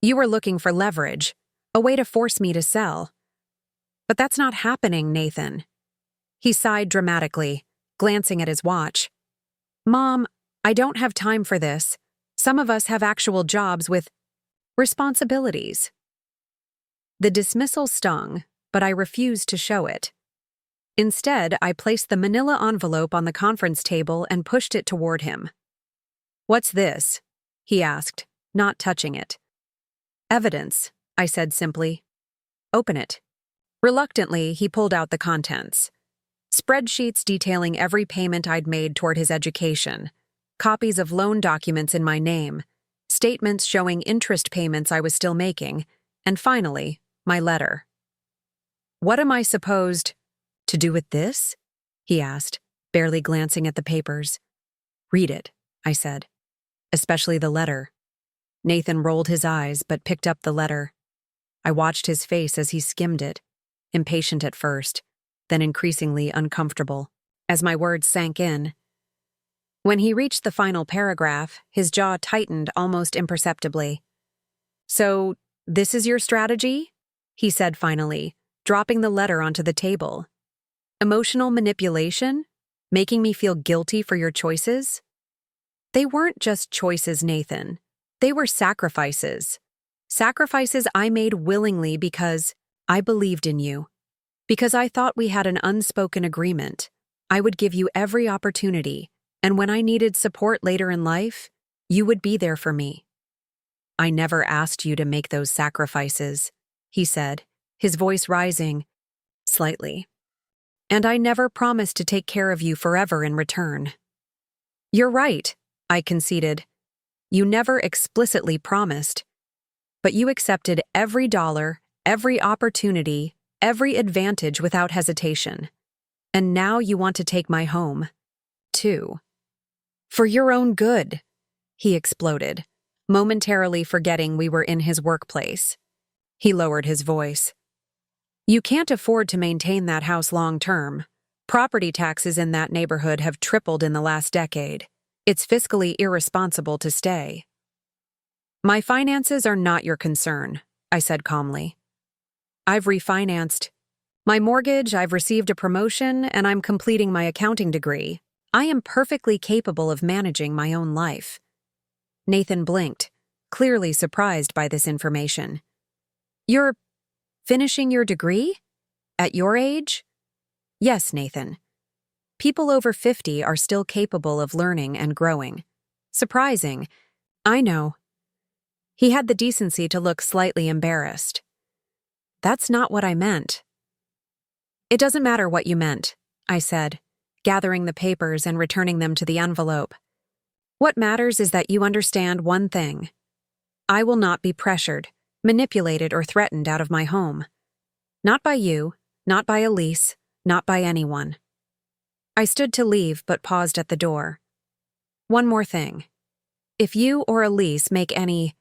Speaker 1: "You were looking for leverage, a way to force me to sell." "But that's not happening, Nathan." He sighed dramatically, glancing at his watch. "Mom, I don't have time for this. Some of us have actual jobs with responsibilities." The dismissal stung, but I refused to show it. Instead, I placed the manila envelope on the conference table and pushed it toward him. "What's this?" he asked, not touching it. "Evidence," I said simply. "Open it." Reluctantly, he pulled out the contents. Spreadsheets detailing every payment I'd made toward his education, copies of loan documents in my name, statements showing interest payments I was still making, and finally, my letter. "What am I supposed to do with this?" he asked, barely glancing at the papers. "Read it," I said. "Especially the letter." Nathan rolled his eyes but picked up the letter. I watched his face as he skimmed it, impatient at first, then increasingly uncomfortable, as my words sank in. When he reached the final paragraph, his jaw tightened almost imperceptibly. "So, this is your strategy?" he said finally, dropping the letter onto the table. "Emotional manipulation? Making me feel guilty for your choices?" They weren't just choices, Nathan. They were sacrifices. Sacrifices I made willingly because I believed in you. Because I thought we had an unspoken agreement. I would give you every opportunity, and when I needed support later in life, you would be there for me. "I never asked you to make those sacrifices," he said, his voice rising slightly. "And I never promised to take care of you forever in return." "You're right," I conceded. "You never explicitly promised. But you accepted every dollar, every opportunity, every advantage without hesitation. And now you want to take my home, too. For your own good," he exploded, momentarily forgetting we were in his workplace. He lowered his voice. "You can't afford to maintain that house long term. Property taxes in that neighborhood have tripled in the last decade. It's fiscally irresponsible to stay. My finances are not your concern, I said calmly. I've refinanced my mortgage, I've received a promotion, and I'm completing my accounting degree. I am perfectly capable of managing my own life. Nathan blinked, clearly surprised by this information. You're finishing your degree? At your age? Yes, Nathan. People over 50 are still capable of learning and growing. Surprising. I know. He had the decency to look slightly embarrassed. That's not what I meant. It doesn't matter what you meant, I said, gathering the papers and returning them to the envelope. What matters is that you understand one thing. I will not be pressured, manipulated, or threatened out of my home. Not by you, not by Elise, not by anyone. I stood to leave but paused at the door. One more thing. If you or Elise make any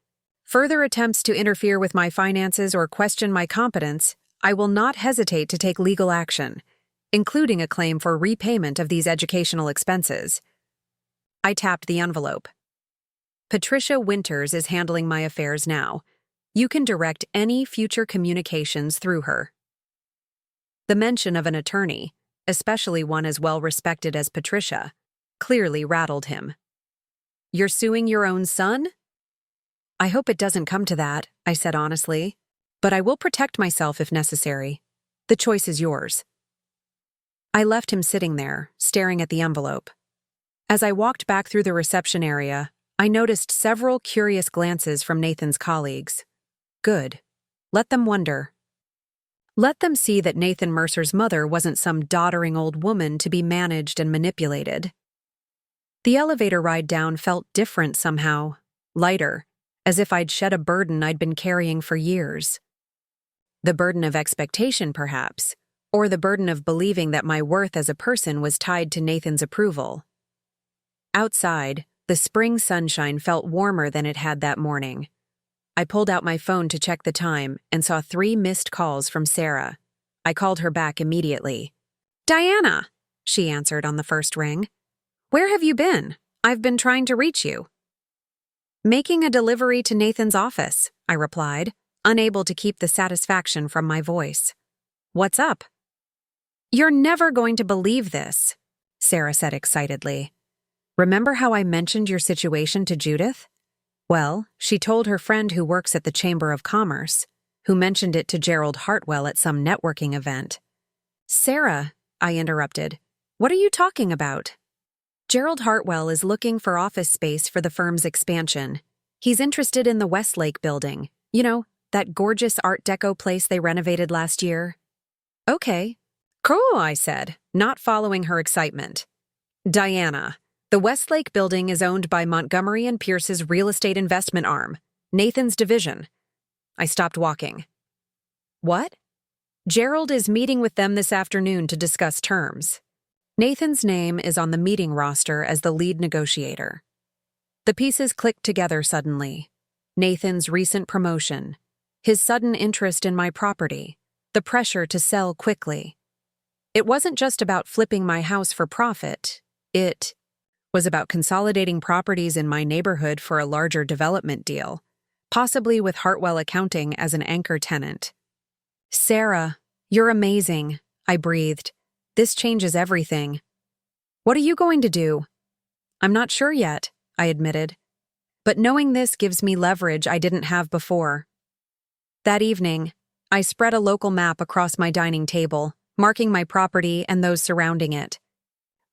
Speaker 1: further attempts to interfere with my finances or question my competence, I will not hesitate to take legal action, including a claim for repayment of these educational expenses. I tapped the envelope. Patricia Winters is handling my affairs now. You can direct any future communications through her. The mention of an attorney, especially one as well-respected as Patricia, clearly rattled him. You're suing your own son? I hope it doesn't come to that, I said honestly, but I will protect myself if necessary. The choice is yours. I left him sitting there, staring at the envelope. As I walked back through the reception area, I noticed several curious glances from Nathan's colleagues. Good. Let them wonder. Let them see that Nathan Mercer's mother wasn't some doddering old woman to be managed and manipulated. The elevator ride down felt different somehow, lighter, as if I'd shed a burden I'd been carrying for years. The burden of expectation, perhaps, or the burden of believing that my worth as a person was tied to Nathan's approval. Outside, the spring sunshine felt warmer than it had that morning. I pulled out my phone to check the time and saw 3 missed calls from Sarah. I called her back immediately. Diana, she answered on the first ring. Where have you been? I've been trying to reach you. Making a delivery to Nathan's office, I replied, unable to keep the satisfaction from my voice. What's up? You're never going to believe this, Sarah said excitedly. Remember how I mentioned your situation to Judith? Well, she told her friend who works at the Chamber of Commerce, who mentioned it to Gerald Hartwell at some networking event. Sarah, I interrupted, what are you talking about? Gerald Hartwell is looking for office space for the firm's expansion. He's interested in the Westlake building. You know, that gorgeous Art Deco place they renovated last year. Okay. Cool, I said, not following her excitement. Diana, the Westlake building is owned by Montgomery and Pierce's real estate investment arm, Nathan's division. I stopped walking. What? Gerald is meeting with them this afternoon to discuss terms. Nathan's name is on the meeting roster as the lead negotiator. The pieces clicked together suddenly. Nathan's recent promotion, his sudden interest in my property, the pressure to sell quickly. It wasn't just about flipping my house for profit. It was about consolidating properties in my neighborhood for a larger development deal, possibly with Hartwell Accounting as an anchor tenant. Sarah, you're amazing, I breathed. This changes everything. What are you going to do? I'm not sure yet, I admitted. But knowing this gives me leverage I didn't have before. That evening, I spread a local map across my dining table, marking my property and those surrounding it.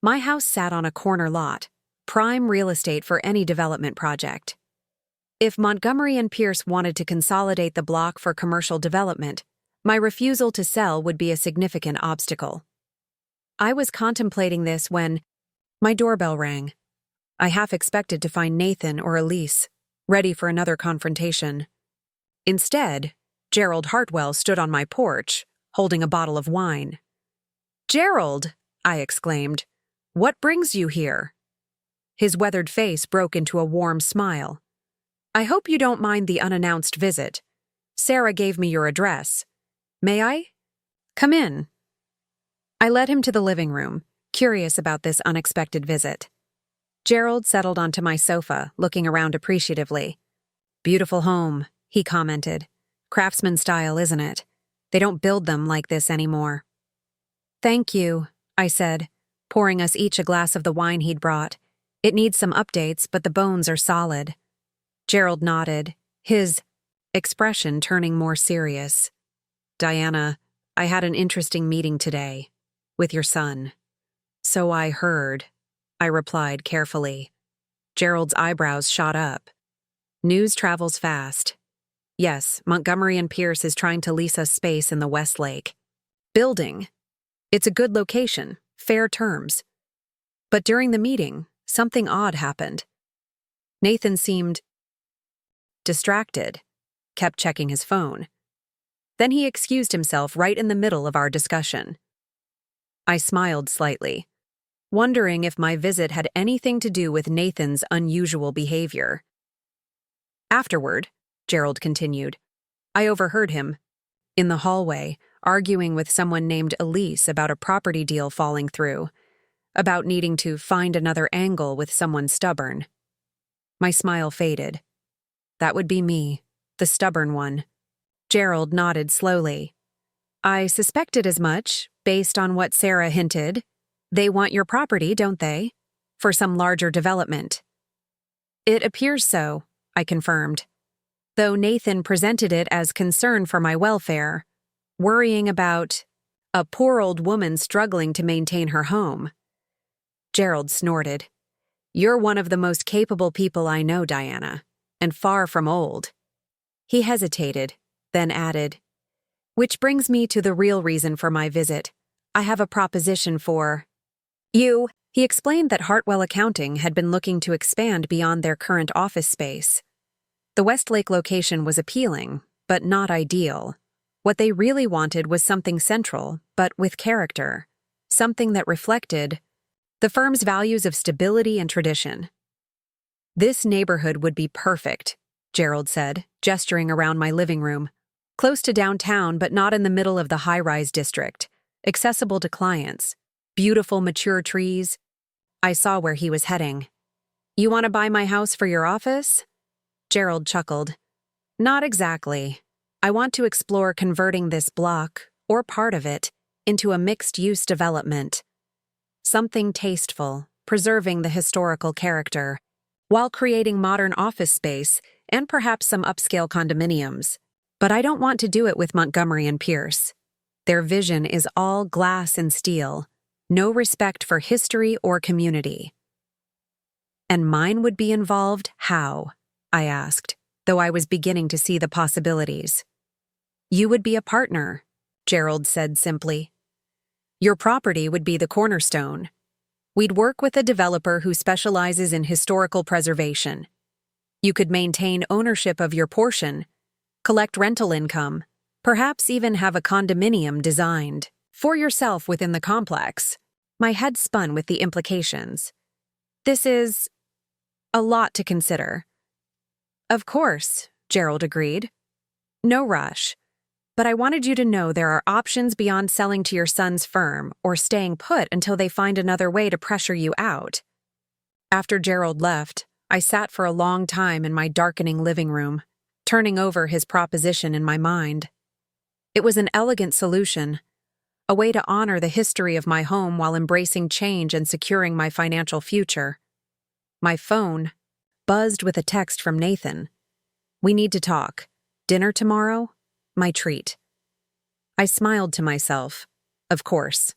Speaker 1: My house sat on a corner lot, prime real estate for any development project. If Montgomery and Pierce wanted to consolidate the block for commercial development, my refusal to sell would be a significant obstacle. I was contemplating this when my doorbell rang. I half expected to find Nathan or Elise, ready for another confrontation. Instead, Gerald Hartwell stood on my porch, holding a bottle of wine. Gerald, I exclaimed, what brings you here? His weathered face broke into a warm smile. I hope you don't mind the unannounced visit. Sarah gave me your address. May I? Come in. I led him to the living room, curious about this unexpected visit. Gerald settled onto my sofa, looking around appreciatively. "Beautiful home," he commented. "Craftsman style, isn't it? They don't build them like this anymore." "Thank you," I said, pouring us each a glass of the wine he'd brought. "It needs some updates, but the bones are solid." Gerald nodded, his expression turning more serious. "Diana, I had an interesting meeting today. With your son." "So I heard," I replied carefully. Gerald's eyebrows shot up. "News travels fast. Yes, Montgomery and Pierce is trying to lease us space in the Westlake building. It's a good location, fair terms. But during the meeting, something odd happened. Nathan seemed distracted, kept checking his phone. Then he excused himself right in the middle of our discussion." I smiled slightly, wondering if my visit had anything to do with Nathan's unusual behavior. "Afterward," Gerald continued, "I overheard him, in the hallway, arguing with someone named Elise about a property deal falling through, about needing to find another angle with someone stubborn." My smile faded. That would be me, the stubborn one. Gerald nodded slowly. "I suspected as much, based on what Sarah hinted. They want your property, don't they? For some larger development." "It appears so," I confirmed, though Nathan presented it as concern for my welfare, worrying about a poor old woman struggling to maintain her home. Gerald snorted. "You're one of the most capable people I know, Diana, and far from old." He hesitated, then added, "Which brings me to the real reason for my visit. I have a proposition for you." He explained that Hartwell Accounting had been looking to expand beyond their current office space. The Westlake location was appealing, but not ideal. What they really wanted was something central, but with character. Something that reflected the firm's values of stability and tradition. "This neighborhood would be perfect," Gerald said, gesturing around my living room. "Close to downtown, but not in the middle of the high-rise district. Accessible to clients. Beautiful mature trees." I saw where he was heading. "You want to buy my house for your office?" Gerald chuckled. "Not exactly. I want to explore converting this block, or part of it, into a mixed-use development. Something tasteful, preserving the historical character, while creating modern office space and perhaps some upscale condominiums. But I don't want to do it with Montgomery and Pierce. Their vision is all glass and steel, no respect for history or community." "And mine would be involved, how?" I asked, though I was beginning to see the possibilities. "You would be a partner," Gerald said simply. "Your property would be the cornerstone. We'd work with a developer who specializes in historical preservation. You could maintain ownership of your portion, collect rental income, perhaps even have a condominium designed for yourself within the complex." My head spun with the implications. "This is a lot to consider." "Of course," Gerald agreed. "No rush. But I wanted you to know there are options beyond selling to your son's firm or staying put until they find another way to pressure you out." After Gerald left, I sat for a long time in my darkening living room, turning over his proposition in my mind. It was an elegant solution, a way to honor the history of my home while embracing change and securing my financial future. My phone buzzed with a text from Nathan. "We need to talk. Dinner tomorrow? My treat." I smiled to myself. Of course.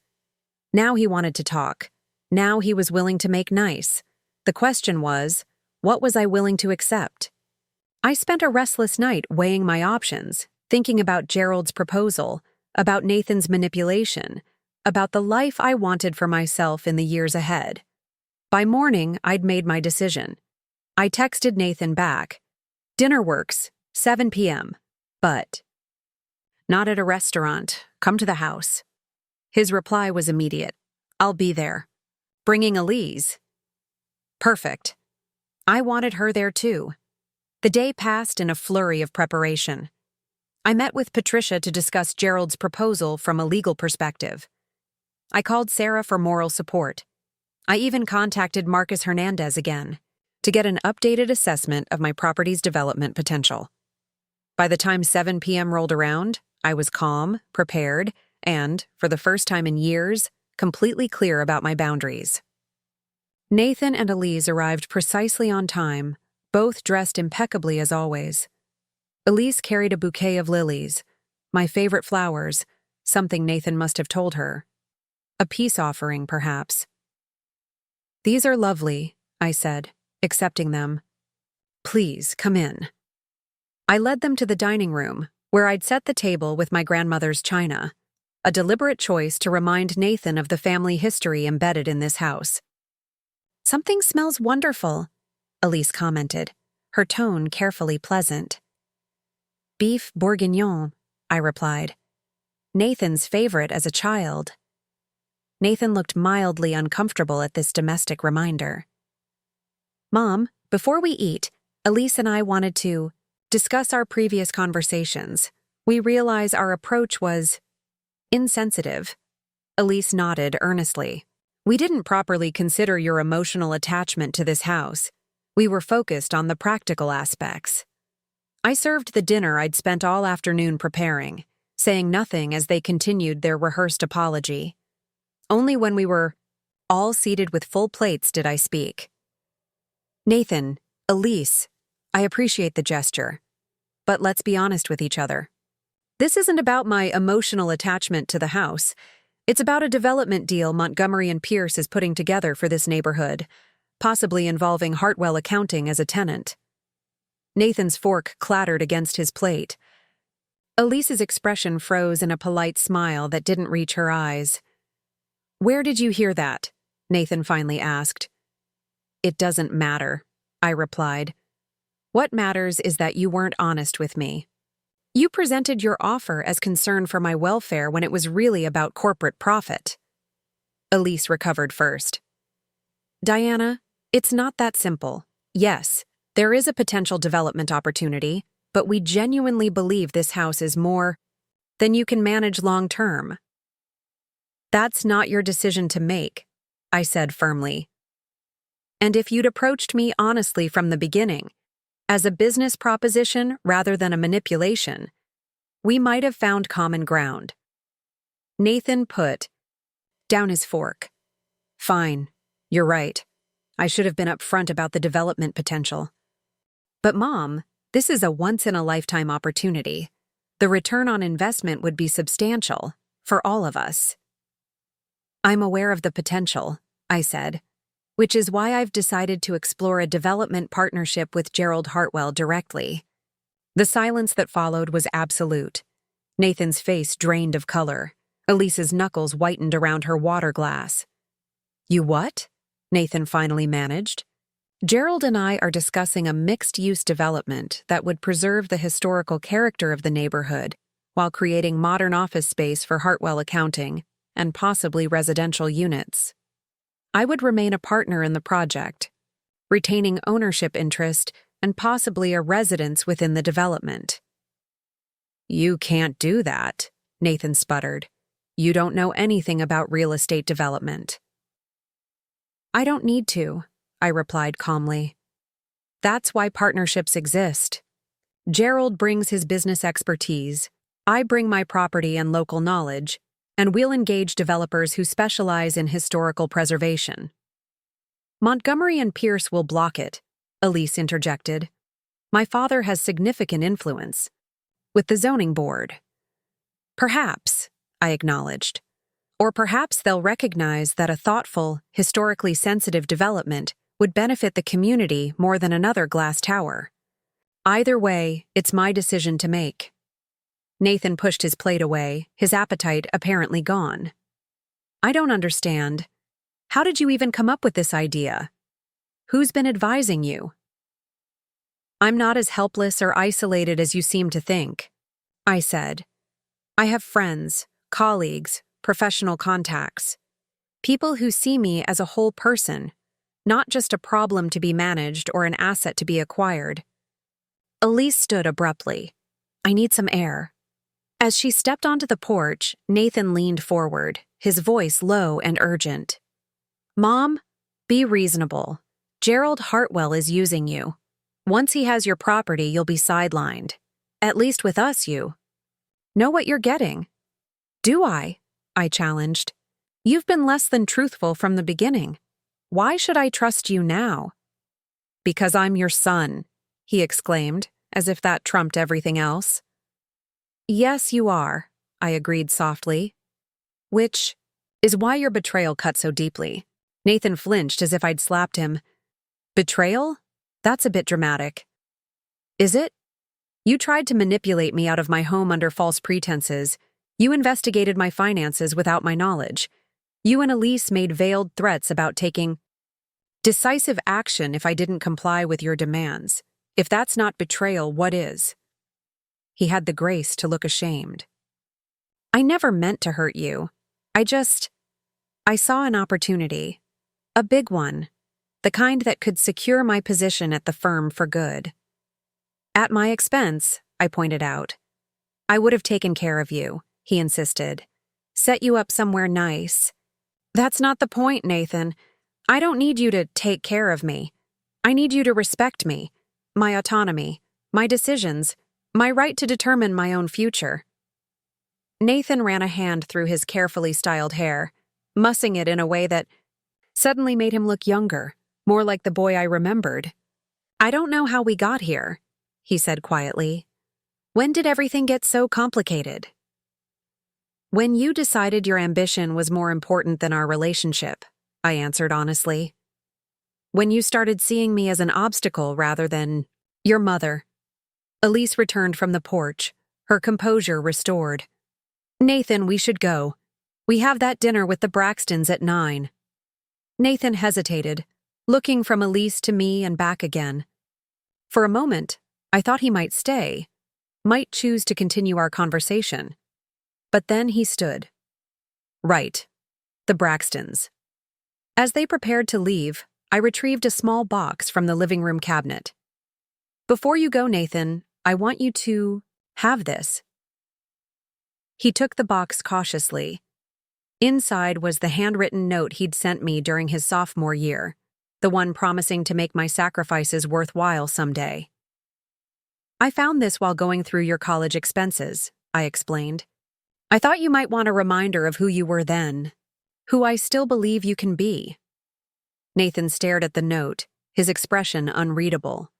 Speaker 1: Now he wanted to talk. Now he was willing to make nice. The question was, what was I willing to accept? I spent a restless night weighing my options, thinking about Gerald's proposal, about Nathan's manipulation, about the life I wanted for myself in the years ahead. By morning, I'd made my decision. I texted Nathan back. "Dinner works, 7 p.m., but not at a restaurant. Come to the house." His reply was immediate. "I'll be there." "Bringing Elise?" Perfect. I wanted her there too. The day passed in a flurry of preparation. I met with Patricia to discuss Gerald's proposal from a legal perspective. I called Sarah for moral support. I even contacted Marcus Hernandez again to get an updated assessment of my property's development potential. By the time 7 p.m. rolled around, I was calm, prepared, and, for the first time in years, completely clear about my boundaries. Nathan and Elise arrived precisely on time, both dressed impeccably as always. Elise carried a bouquet of lilies, my favorite flowers, something Nathan must have told her. A peace offering, perhaps. "These are lovely," I said, accepting them. "Please, come in." I led them to the dining room, where I'd set the table with my grandmother's china, a deliberate choice to remind Nathan of the family history embedded in this house. "Something smells wonderful," Elise commented, her tone carefully pleasant. "Beef bourguignon," I replied. "Nathan's favorite as a child." Nathan looked mildly uncomfortable at this domestic reminder. "Mom, before we eat, Elise and I wanted to discuss our previous conversations. We realize our approach was insensitive." Elise nodded earnestly. "We didn't properly consider your emotional attachment to this house. We were focused on the practical aspects." I served the dinner I'd spent all afternoon preparing, saying nothing as they continued their rehearsed apology. Only when we were all seated with full plates did I speak. "Nathan, Elise, I appreciate the gesture. But let's be honest with each other. This isn't about my emotional attachment to the house. It's about a development deal Montgomery and Pierce is putting together for this neighborhood, possibly involving Hartwell Accounting as a tenant." Nathan's fork clattered against his plate. Elise's expression froze in a polite smile that didn't reach her eyes. "Where did you hear that?" Nathan finally asked. "It doesn't matter," I replied. "What matters is that you weren't honest with me. You presented your offer as concern for my welfare when it was really about corporate profit." Elise recovered first. "Diana, it's not that simple. Yes, there is a potential development opportunity, but we genuinely believe this house is more than you can manage long-term." "That's not your decision to make," I said firmly. "And if you'd approached me honestly from the beginning, as a business proposition rather than a manipulation, we might have found common ground." Nathan put down his fork. "Fine, you're right. I should have been upfront about the development potential. But Mom, this is a once-in-a-lifetime opportunity. The return on investment would be substantial, for all of us." "I'm aware of the potential," I said, "which is why I've decided to explore a development partnership with Gerald Hartwell directly." The silence that followed was absolute. Nathan's face drained of color. Elise's knuckles whitened around her water glass. "You what?" Nathan finally managed. "Gerald and I are discussing a mixed-use development that would preserve the historical character of the neighborhood while creating modern office space for Hartwell Accounting and possibly residential units. I would remain a partner in the project, retaining ownership interest and possibly a residence within the development." "You can't do that," Nathan sputtered. "You don't know anything about real estate development." "I don't need to," I replied calmly. "That's why partnerships exist. Gerald brings his business expertise, I bring my property and local knowledge, and we'll engage developers who specialize in historical preservation." "Montgomery and Pierce will block it," Elise interjected. "My father has significant influence with the zoning board." "Perhaps," I acknowledged. "Or perhaps they'll recognize that a thoughtful, historically sensitive development would benefit the community more than another glass tower. Either way, it's my decision to make." Nathan pushed his plate away, his appetite apparently gone. "I don't understand. How did you even come up with this idea? Who's been advising you?" "I'm not as helpless or isolated as you seem to think," I said. "I have friends, colleagues, professional contacts, people who see me as a whole person, not just a problem to be managed or an asset to be acquired." Elise stood abruptly. "I need some air." As she stepped onto the porch, Nathan leaned forward, his voice low and urgent. "Mom, Be reasonable. Gerald Hartwell is using you. Once he has your property, you'll be sidelined. At least with us, you know what you're getting. Do I? I challenged. You've been less than truthful from the beginning. Why should I trust you now? Because I'm your son, he exclaimed, as if that trumped everything else. Yes, you are, I agreed softly. Which is why your betrayal cut so deeply. Nathan flinched as if I'd slapped him. Betrayal? That's a bit dramatic. Is it? You tried to manipulate me out of my home under false pretenses. You investigated my finances without my knowledge. You and Elise made veiled threats about taking decisive action if I didn't comply with your demands. If that's not betrayal, what is? He had the grace to look ashamed. I never meant to hurt you. I saw an opportunity. A big one. The kind that could secure my position at the firm for good. At my expense, I pointed out. I would have taken care of you, he insisted. Set you up somewhere nice. That's not the point, Nathan. I don't need you to take care of me. I need you to respect me, my autonomy, my decisions, my right to determine my own future. Nathan ran a hand through his carefully styled hair, mussing it in a way that suddenly made him look younger, more like the boy I remembered. I don't know how we got here, he said quietly. When did everything get so complicated? When you decided your ambition was more important than our relationship, I answered honestly. When you started seeing me as an obstacle rather than your mother. Elise returned from the porch, her composure restored. Nathan, we should go. We have that dinner with the Braxtons at 9. Nathan hesitated, looking from Elise to me and back again. For a moment, I thought he might stay, might choose to continue our conversation. But then he stood. Right. The Braxtons. As they prepared to leave, I retrieved a small box from the living room cabinet. Before you go, Nathan, I want you to have this. He took the box cautiously. Inside was the handwritten note he'd sent me during his sophomore year, the one promising to make my sacrifices worthwhile someday. I found this while going through your college expenses, I explained. I thought you might want a reminder of who you were then, who I still believe you can be. Nathan stared at the note, his expression unreadable.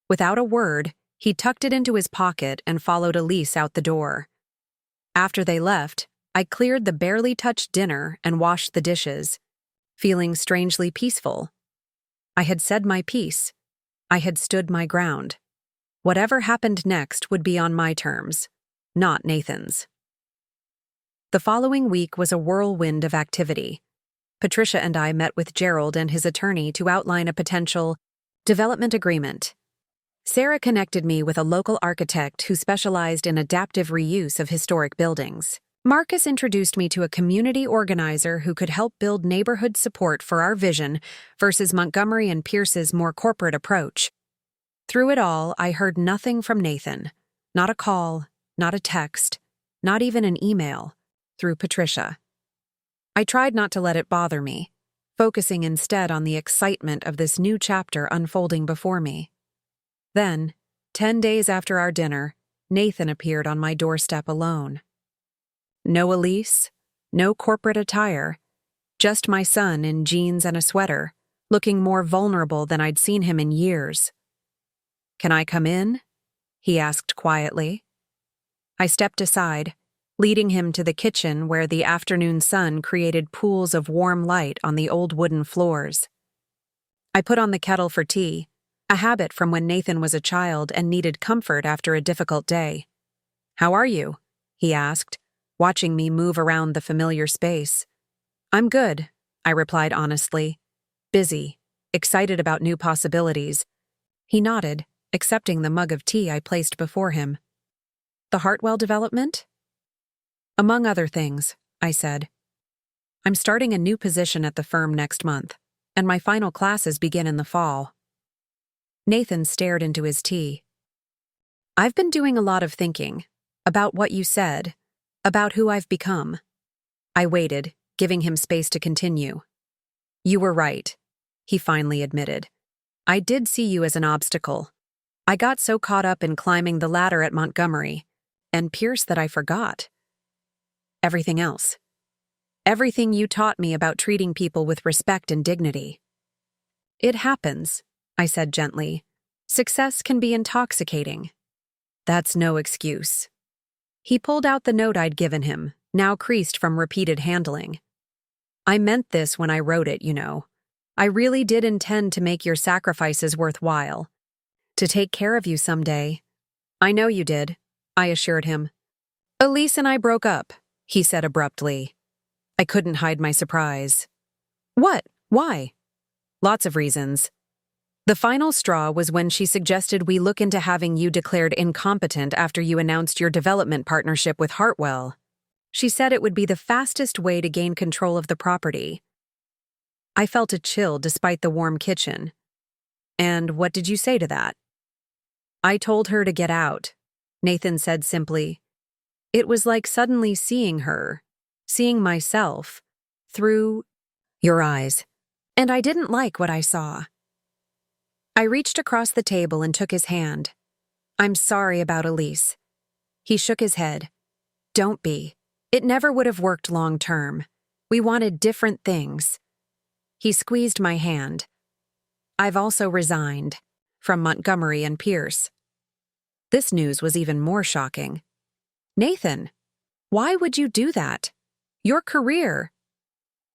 Speaker 1: Without a word, he tucked it into his pocket and followed Elise out the door. After they left, I cleared the barely touched dinner and washed the dishes, feeling strangely peaceful. I had said my piece. I had stood my ground. Whatever happened next would be on my terms, not Nathan's. The following week was a whirlwind of activity. Patricia and I met with Gerald and his attorney to outline a potential development agreement. Sarah connected me with a local architect who specialized in adaptive reuse of historic buildings. Marcus introduced me to a community organizer who could help build neighborhood support for our vision versus Montgomery and Pierce's more corporate approach. Through it all, I heard nothing from Nathan. Not a call, not a text, not even an email, through Patricia. I tried not to let it bother me, focusing instead on the excitement of this new chapter unfolding before me. Then, 10 days after our dinner, Nathan appeared on my doorstep alone. No Elise, no corporate attire, just my son in jeans and a sweater, looking more vulnerable than I'd seen him in years. "Can I come in?" he asked quietly. I stepped aside, leading him to the kitchen where the afternoon sun created pools of warm light on the old wooden floors. I put on the kettle for tea, a habit from when Nathan was a child and needed comfort after a difficult day. "How are you?" he asked, watching me move around the familiar space. "I'm good," I replied honestly. "Busy, excited about new possibilities." He nodded, accepting the mug of tea I placed before him. "The Hartwell development?" "Among other things," I said. "I'm starting a new position at the firm next month, and my final classes begin in the fall." Nathan stared into his tea. "I've been doing a lot of thinking, about what you said, about who I've become." I waited, giving him space to continue. "You were right. he finally admitted. I did see you as an obstacle. I got so caught up in climbing the ladder at Montgomery and Pierce that I forgot everything else. Everything you taught me about treating people with respect and dignity. It happens, I said gently. Success can be intoxicating. That's no excuse. He pulled out the note I'd given him, now creased from repeated handling. I meant this when I wrote it, you know. I really did intend to make your sacrifices worthwhile. To take care of you someday. I know you did, I assured him. Elise and I broke up, he said abruptly. I couldn't hide my surprise. What? Why? Lots of reasons. The final straw was when she suggested we look into having you declared incompetent after you announced your development partnership with Hartwell. She said it would be the fastest way to gain control of the property. I felt a chill despite the warm kitchen. And what did you say to that? I told her to get out, Nathan said simply. It was like suddenly seeing her, seeing myself, through your eyes. And I didn't like what I saw. I reached across the table and took his hand. I'm sorry about Elise. He shook his head. Don't be. It never would have worked long term. We wanted different things. He squeezed my hand. I've also resigned from Montgomery and Pierce. This news was even more shocking. Nathan, why would you do that? Your career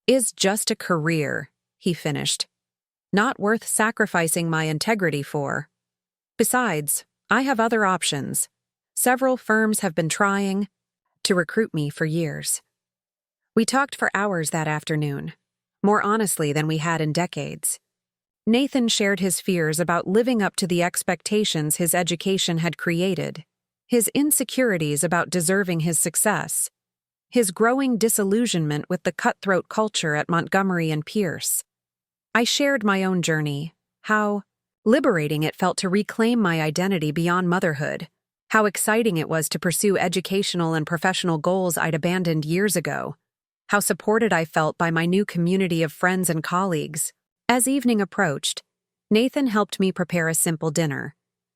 Speaker 1: is just a career, he finished. Not worth sacrificing my integrity for. Besides, I have other options. Several firms have been trying to recruit me for years. We talked for hours that afternoon, more honestly than we had in decades. Nathan shared his fears about living up to the expectations his education had created, his insecurities about deserving his success, his growing disillusionment with the cutthroat culture at Montgomery and Pierce. I shared my own journey, how liberating it felt to reclaim my identity beyond motherhood, how exciting it was to pursue educational and professional goals I'd abandoned years ago, how supported I felt by my new community of friends and colleagues. As evening approached, Nathan helped me prepare a simple dinner,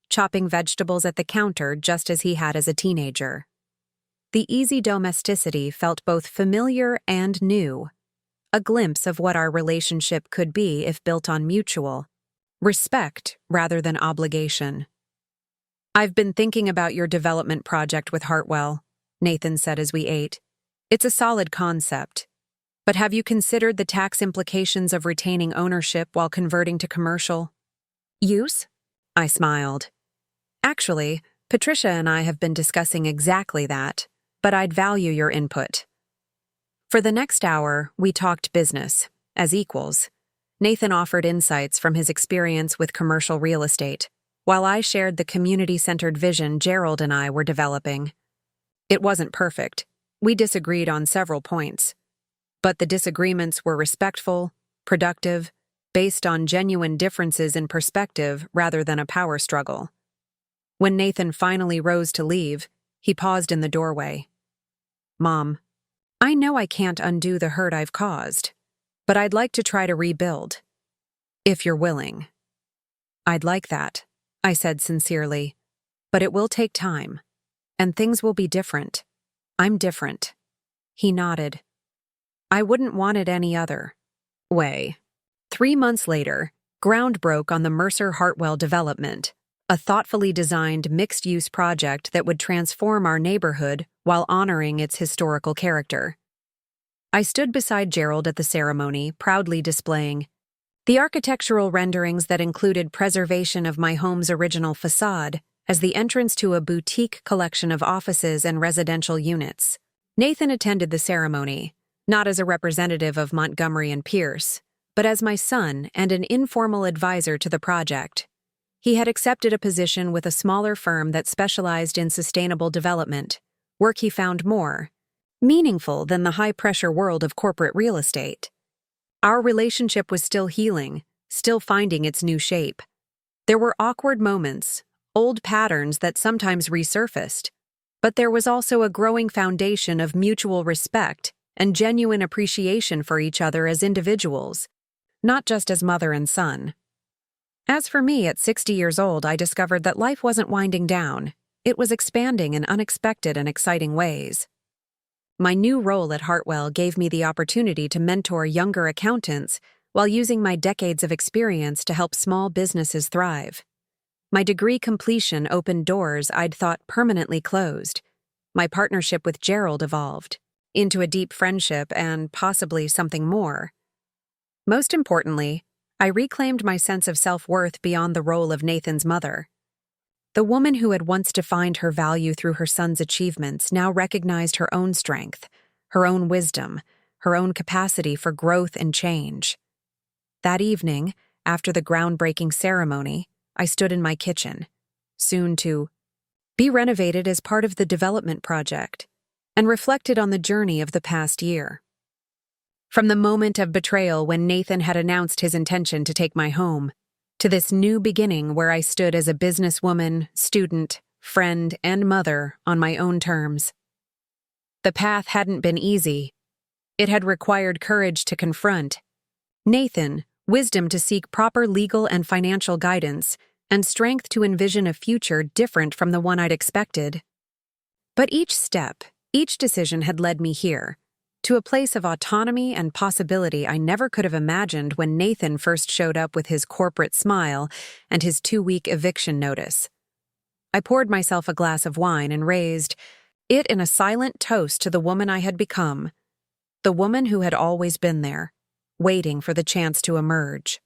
Speaker 1: chopping vegetables at the counter just as he had as a teenager. The easy domesticity felt both familiar and new, a glimpse of what our relationship could be if built on mutual respect rather than obligation. I've been thinking about your development project with Hartwell, Nathan said as we ate. It's a solid concept. But have you considered the tax implications of retaining ownership while converting to commercial use? I smiled. Actually, Patricia and I have been discussing exactly that, but I'd value your input. For the next hour, we talked business, as equals. Nathan offered insights from his experience with commercial real estate, while I shared the community-centered vision Gerald and I were developing. It wasn't perfect. We disagreed on several points. But the disagreements were respectful, productive, based on genuine differences in perspective rather than a power struggle. When Nathan finally rose to leave, he paused in the doorway. Mom, I know I can't undo the hurt I've caused, but I'd like to try to rebuild. If you're willing. I'd like that, I said sincerely, but it will take time, and things will be different. I'm different. He nodded. I wouldn't want it any other way. 3 months later, ground broke on the Mercer Hartwell development, a thoughtfully designed mixed-use project that would transform our neighborhood while honoring its historical character. I stood beside Gerald at the ceremony, proudly displaying the architectural renderings that included preservation of my home's original facade as the entrance to a boutique collection of offices and residential units. Nathan attended the ceremony, not as a representative of Montgomery and Pierce, but as my son and an informal advisor to the project. He had accepted a position with a smaller firm that specialized in sustainable development, work he found more meaningful than the high-pressure world of corporate real estate. Our relationship was still healing, still finding its new shape. There were awkward moments, old patterns that sometimes resurfaced, but there was also a growing foundation of mutual respect and genuine appreciation for each other as individuals. not just as mother and son. As for me, at 60 years old, I discovered that life wasn't winding down. It was expanding in unexpected and exciting ways. My new role at Hartwell gave me the opportunity to mentor younger accountants while using my decades of experience to help small businesses thrive. My degree completion opened doors I'd thought permanently closed. My partnership with Gerald evolved into a deep friendship and possibly something more. Most importantly, I reclaimed my sense of self-worth beyond the role of Nathan's mother. The woman who had once defined her value through her son's achievements now recognized her own strength, her own wisdom, her own capacity for growth and change. That evening, after the groundbreaking ceremony, I stood in my kitchen, soon to be renovated as part of the development project, and reflected on the journey of the past year. From the moment of betrayal when Nathan had announced his intention to take my home, to this new beginning where I stood as a businesswoman, student, friend, and mother on my own terms. The path hadn't been easy. It had required courage to confront Nathan, wisdom to seek proper legal and financial guidance, and strength to envision a future different from the one I'd expected. But each step, each decision had led me here, to a place of autonomy and possibility I never could have imagined when Nathan first showed up with his corporate smile and his 2-week eviction notice. I poured myself a glass of wine and raised it in a silent toast to the woman I had become, the woman who had always been there, waiting for the chance to emerge.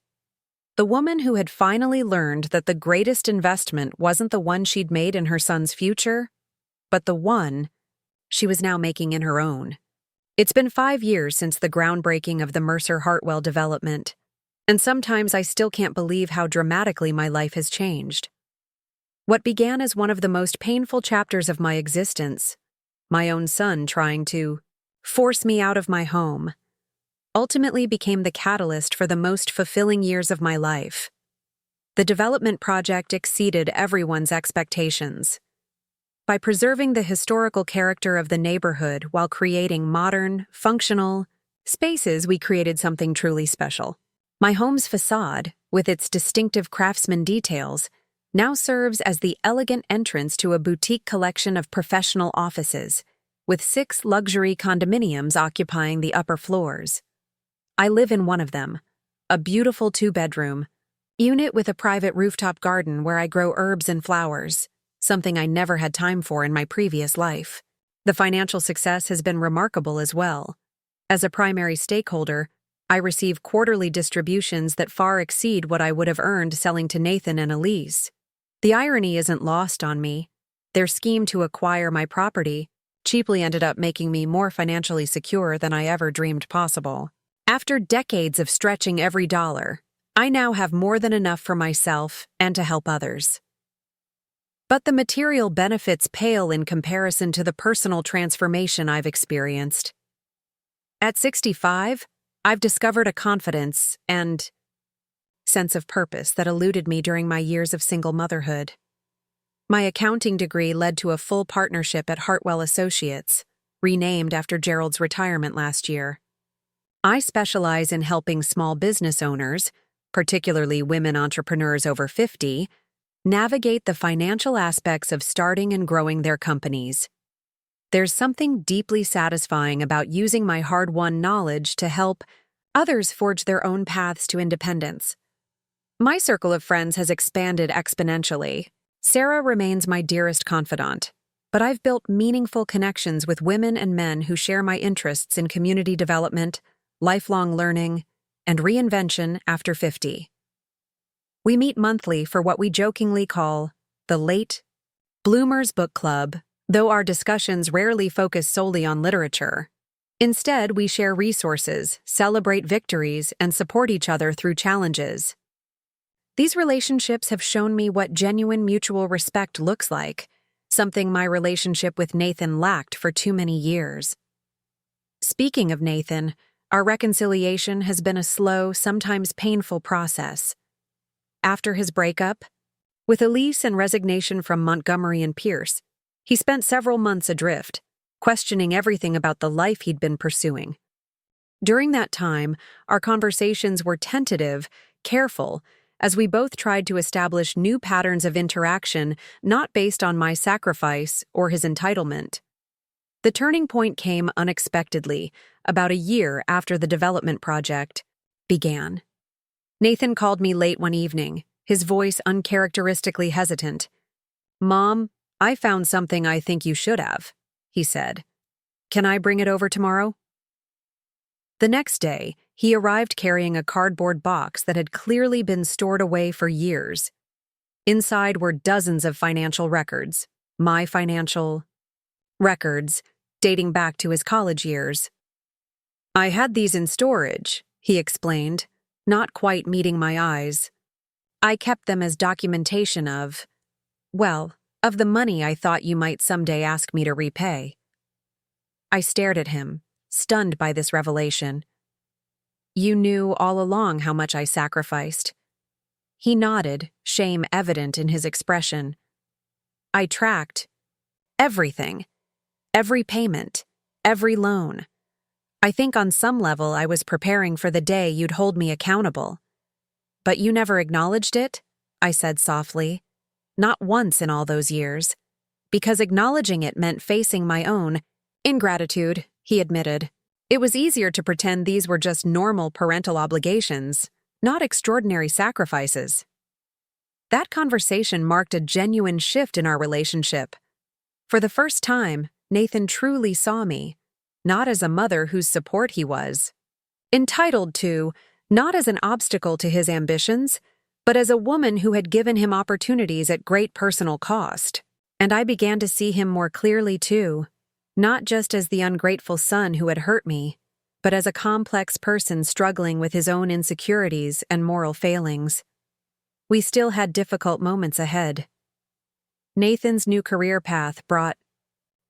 Speaker 1: The woman who had finally learned that the greatest investment wasn't the one she'd made in her son's future, but the one she was now making in her own. It's been 5 years since the groundbreaking of the Mercer Hartwell development, and sometimes I still can't believe how dramatically my life has changed. What began as one of the most painful chapters of my existence, my own son trying to force me out of my home, ultimately became the catalyst for the most fulfilling years of my life. The development project exceeded everyone's expectations. By preserving the historical character of the neighborhood while creating modern, functional spaces, we created something truly special. My home's facade, with its distinctive craftsman details, now serves as the elegant entrance to a boutique collection of professional offices, with 6 luxury condominiums occupying the upper floors. I live in one of them, a beautiful 2-bedroom unit with a private rooftop garden where I grow herbs and flowers, something I never had time for in my previous life. The financial success has been remarkable as well. As a primary stakeholder, I receive quarterly distributions that far exceed what I would have earned selling to Nathan and Elise. The irony isn't lost on me. Their scheme to acquire my property cheaply ended up making me more financially secure than I ever dreamed possible. After decades of stretching every dollar, I now have more than enough for myself and to help others. But the material benefits pale in comparison to the personal transformation I've experienced. At 65, I've discovered a confidence and sense of purpose that eluded me during my years of single motherhood. My accounting degree led to a full partnership at Hartwell Associates, renamed after Gerald's retirement last year. I specialize in helping small business owners, particularly women entrepreneurs over 50, navigate the financial aspects of starting and growing their companies. There's something deeply satisfying about using my hard-won knowledge to help others forge their own paths to independence. My circle of friends has expanded exponentially. Sarah remains my dearest confidant, but I've built meaningful connections with women and men who share my interests in community development, lifelong learning, and reinvention after 50. We meet monthly for what we jokingly call the Late Bloomers Book Club, though our discussions rarely focus solely on literature. Instead, we share resources, celebrate victories, and support each other through challenges. These relationships have shown me what genuine mutual respect looks like, something my relationship with Nathan lacked for too many years. Speaking of Nathan, our reconciliation has been a slow, sometimes painful process. After his breakup, with Elise and resignation from Montgomery and Pierce, he spent several months adrift, questioning everything about the life he'd been pursuing. During that time, our conversations were tentative, careful, as we both tried to establish new patterns of interaction not based on my sacrifice or his entitlement. The turning point came unexpectedly, about a year after the development project began. Nathan called me late one evening, his voice uncharacteristically hesitant. "Mom, I found something I think you should have," he said. "Can I bring it over tomorrow?" The next day, he arrived carrying a cardboard box that had clearly been stored away for years. Inside were dozens of financial records, my financial records, dating back to his college years. "I had these in storage," he explained, not quite meeting my eyes. "I kept them as documentation of the money I thought you might someday ask me to repay." I stared at him, stunned by this revelation. "You knew all along how much I sacrificed." He nodded, shame evident in his expression. "I tracked everything, every payment, every loan. I think on some level I was preparing for the day you'd hold me accountable." "But you never acknowledged it?" I said softly. "Not once in all those years. Because acknowledging it meant facing my own ingratitude," he admitted. "It was easier to pretend these were just normal parental obligations, not extraordinary sacrifices." That conversation marked a genuine shift in our relationship. For the first time, Nathan truly saw me, not as a mother whose support he was entitled to, not as an obstacle to his ambitions, but as a woman who had given him opportunities at great personal cost. And I began to see him more clearly too, not just as the ungrateful son who had hurt me, but as a complex person struggling with his own insecurities and moral failings. We still had difficult moments ahead. Nathan's new career path brought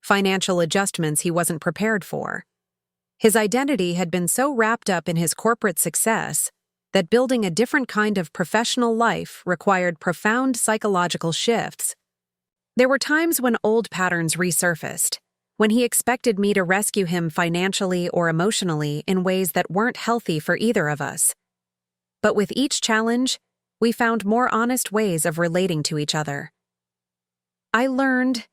Speaker 1: financial adjustments he wasn't prepared for. His identity had been so wrapped up in his corporate success that building a different kind of professional life required profound psychological shifts. There were times when old patterns resurfaced, when he expected me to rescue him financially or emotionally in ways that weren't healthy for either of us. But with each challenge, we found more honest ways of relating to each other. I learned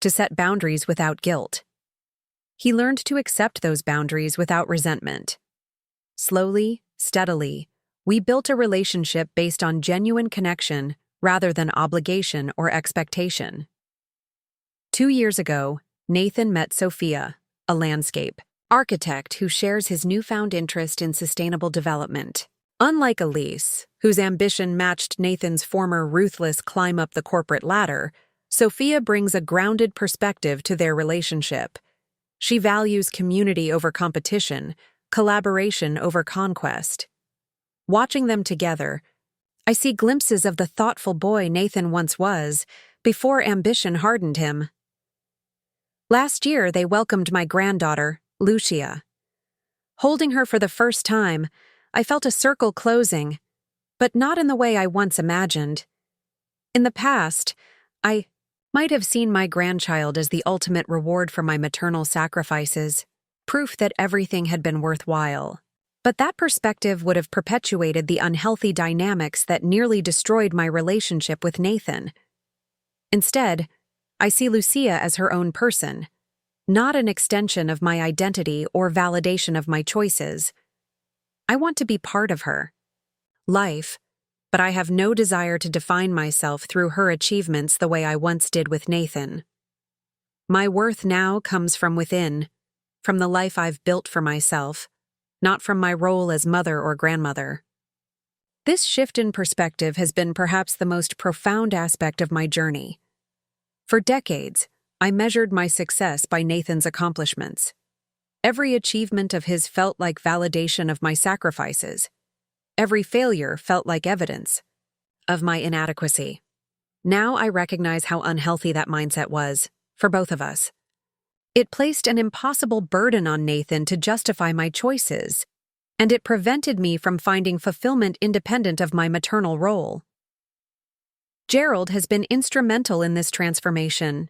Speaker 1: to set boundaries without guilt. He learned to accept those boundaries without resentment. Slowly, steadily, we built a relationship based on genuine connection rather than obligation or expectation. 2 years ago, Nathan met Sophia, a landscape architect who shares his newfound interest in sustainable development. Unlike Elise, whose ambition matched Nathan's former ruthless climb up the corporate ladder, Sophia brings a grounded perspective to their relationship. She values community over competition, collaboration over conquest. Watching them together, I see glimpses of the thoughtful boy Nathan once was, before ambition hardened him. Last year, they welcomed my granddaughter, Lucia. Holding her for the first time, I felt a circle closing, but not in the way I once imagined. In the past, I might have seen my grandchild as the ultimate reward for my maternal sacrifices, proof that everything had been worthwhile. But that perspective would have perpetuated the unhealthy dynamics that nearly destroyed my relationship with Nathan. Instead, I see Lucia as her own person, not an extension of my identity or validation of my choices. I want to be part of her life, but I have no desire to define myself through her achievements the way I once did with Nathan. My worth now comes from within, from the life I've built for myself, not from my role as mother or grandmother. This shift in perspective has been perhaps the most profound aspect of my journey. For decades, I measured my success by Nathan's accomplishments. Every achievement of his felt like validation of my sacrifices. Every failure felt like evidence of my inadequacy. Now I recognize how unhealthy that mindset was, for both of us. It placed an impossible burden on Nathan to justify my choices, and it prevented me from finding fulfillment independent of my maternal role. Gerald has been instrumental in this transformation.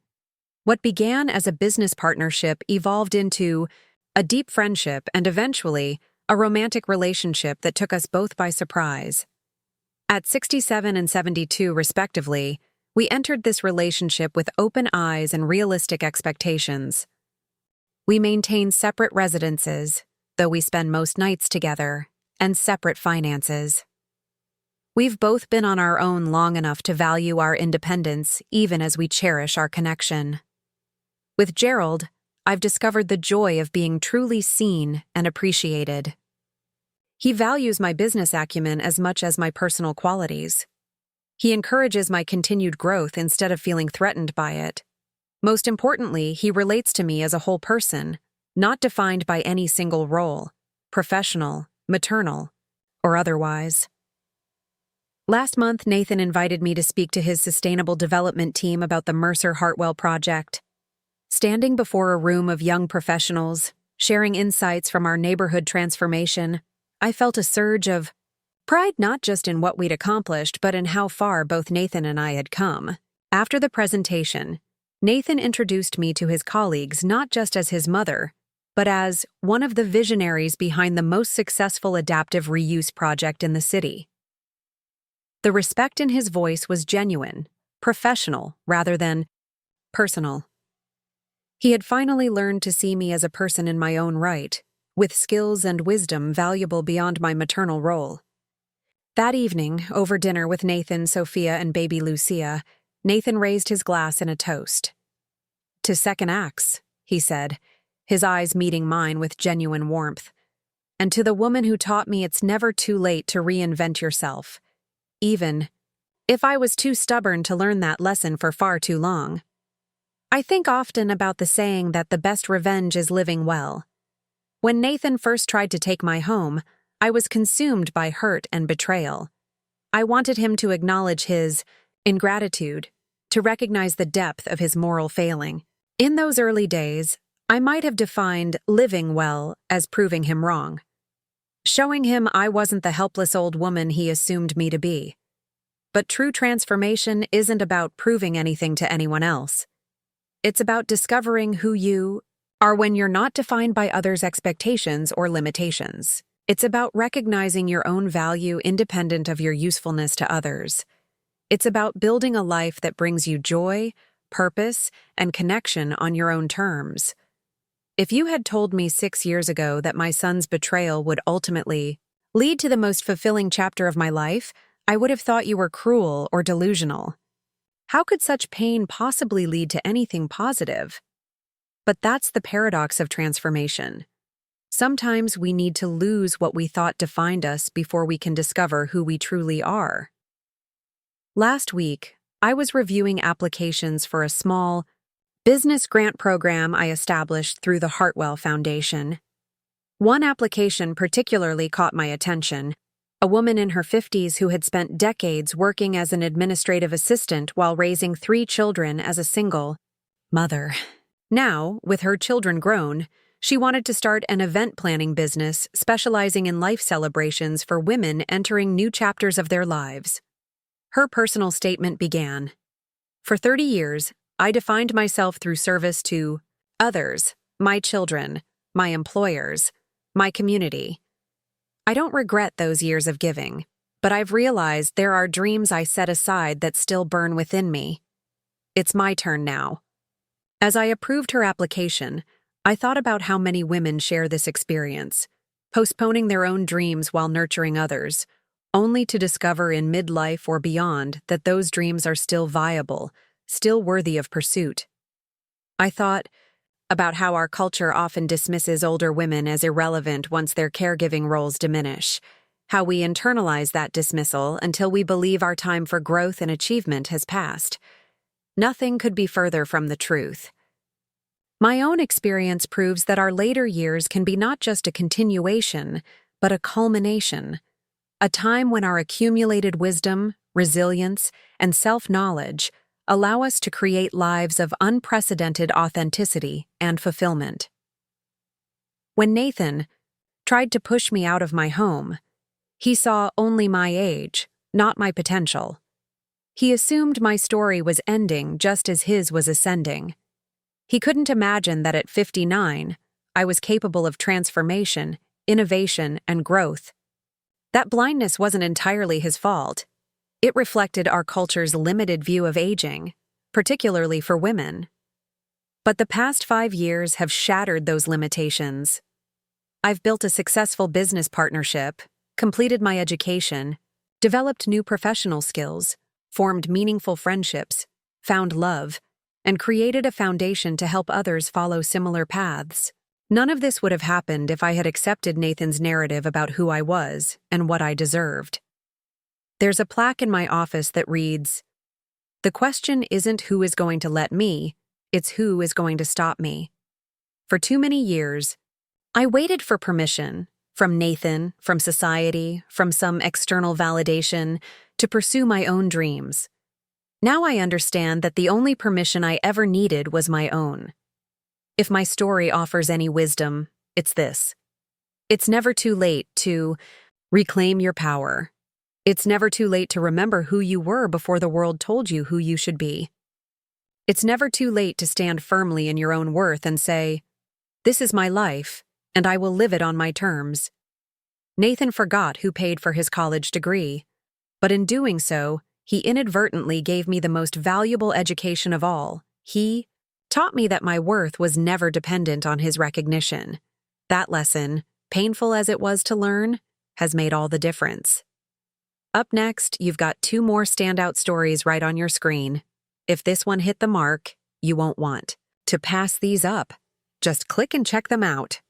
Speaker 1: What began as a business partnership evolved into a deep friendship and eventually a romantic relationship that took us both by surprise. At 67 and 72, respectively, we entered this relationship with open eyes and realistic expectations. We maintain separate residences, though we spend most nights together, and separate finances. We've both been on our own long enough to value our independence even as we cherish our connection. With Gerald, I've discovered the joy of being truly seen and appreciated. He values my business acumen as much as my personal qualities. He encourages my continued growth instead of feeling threatened by it. Most importantly, he relates to me as a whole person, not defined by any single role, professional, maternal, or otherwise. Last month, Nathan invited me to speak to his sustainable development team about the Mercer Hartwell project. Standing before a room of young professionals, sharing insights from our neighborhood transformation, I felt a surge of pride not just in what we'd accomplished, but in how far both Nathan and I had come. After the presentation, Nathan introduced me to his colleagues not just as his mother, but as one of the visionaries behind the most successful adaptive reuse project in the city. The respect in his voice was genuine, professional, rather than personal. He had finally learned to see me as a person in my own right, with skills and wisdom valuable beyond my maternal role. That evening, over dinner with Nathan, Sophia, and baby Lucia, Nathan raised his glass in a toast. "To second acts," he said, his eyes meeting mine with genuine warmth. "And to the woman who taught me it's never too late to reinvent yourself, even if I was too stubborn to learn that lesson for far too long." I think often about the saying that the best revenge is living well. When Nathan first tried to take my home, I was consumed by hurt and betrayal. I wanted him to acknowledge his ingratitude, to recognize the depth of his moral failing. In those early days, I might have defined living well as proving him wrong, showing him I wasn't the helpless old woman he assumed me to be. But true transformation isn't about proving anything to anyone else. It's about discovering who you are when you're not defined by others' expectations or limitations. It's about recognizing your own value independent of your usefulness to others. It's about building a life that brings you joy, purpose, and connection on your own terms. If you had told me 6 years ago that my son's betrayal would ultimately lead to the most fulfilling chapter of my life, I would have thought you were cruel or delusional. How could such pain possibly lead to anything positive? But that's the paradox of transformation. Sometimes we need to lose what we thought defined us before we can discover who we truly are. Last week, I was reviewing applications for a small business grant program I established through the Hartwell Foundation. One application particularly caught my attention: a woman in her 50s who had spent decades working as an administrative assistant while raising 3 children as a single mother. Now, with her children grown, she wanted to start an event planning business specializing in life celebrations for women entering new chapters of their lives. Her personal statement began, "For 30 years, I defined myself through service to others, my children, my employers, my community. I don't regret those years of giving, but I've realized there are dreams I set aside that still burn within me. It's my turn now." As I approved her application, I thought about how many women share this experience, postponing their own dreams while nurturing others, only to discover in midlife or beyond that those dreams are still viable, still worthy of pursuit. I thought about how our culture often dismisses older women as irrelevant once their caregiving roles diminish, how we internalize that dismissal until we believe our time for growth and achievement has passed. Nothing could be further from the truth. My own experience proves that our later years can be not just a continuation, but a culmination, a time when our accumulated wisdom, resilience, and self-knowledge allow us to create lives of unprecedented authenticity and fulfillment. When Nathan tried to push me out of my home, he saw only my age, not my potential. He assumed my story was ending just as his was ascending. He couldn't imagine that at 59, I was capable of transformation innovation, and growth. That blindness wasn't entirely his fault. It reflected our culture's limited view of aging, particularly for women. But the past 5 years have shattered those limitations. I've built a successful business partnership, completed my education, developed new professional skills, formed meaningful friendships, found love, and created a foundation to help others follow similar paths. None of this would have happened if I had accepted Nathan's narrative about who I was and what I deserved. There's a plaque in my office that reads, "The question isn't who is going to let me, it's who is going to stop me." For too many years, I waited for permission, from Nathan, from society, from some external validation, to pursue my own dreams. Now I understand that the only permission I ever needed was my own. If my story offers any wisdom, it's this. It's never too late to reclaim your power. It's never too late to remember who you were before the world told you who you should be. It's never too late to stand firmly in your own worth and say, "This is my life, and I will live it on my terms." Nathan forgot who paid for his college degree, but in doing so, he inadvertently gave me the most valuable education of all. He taught me that my worth was never dependent on his recognition. That lesson, painful as it was to learn, has made all the difference. Up next, you've got 2 more standout stories right on your screen. If this one hit the mark, you won't want to pass these up. Just click and check them out.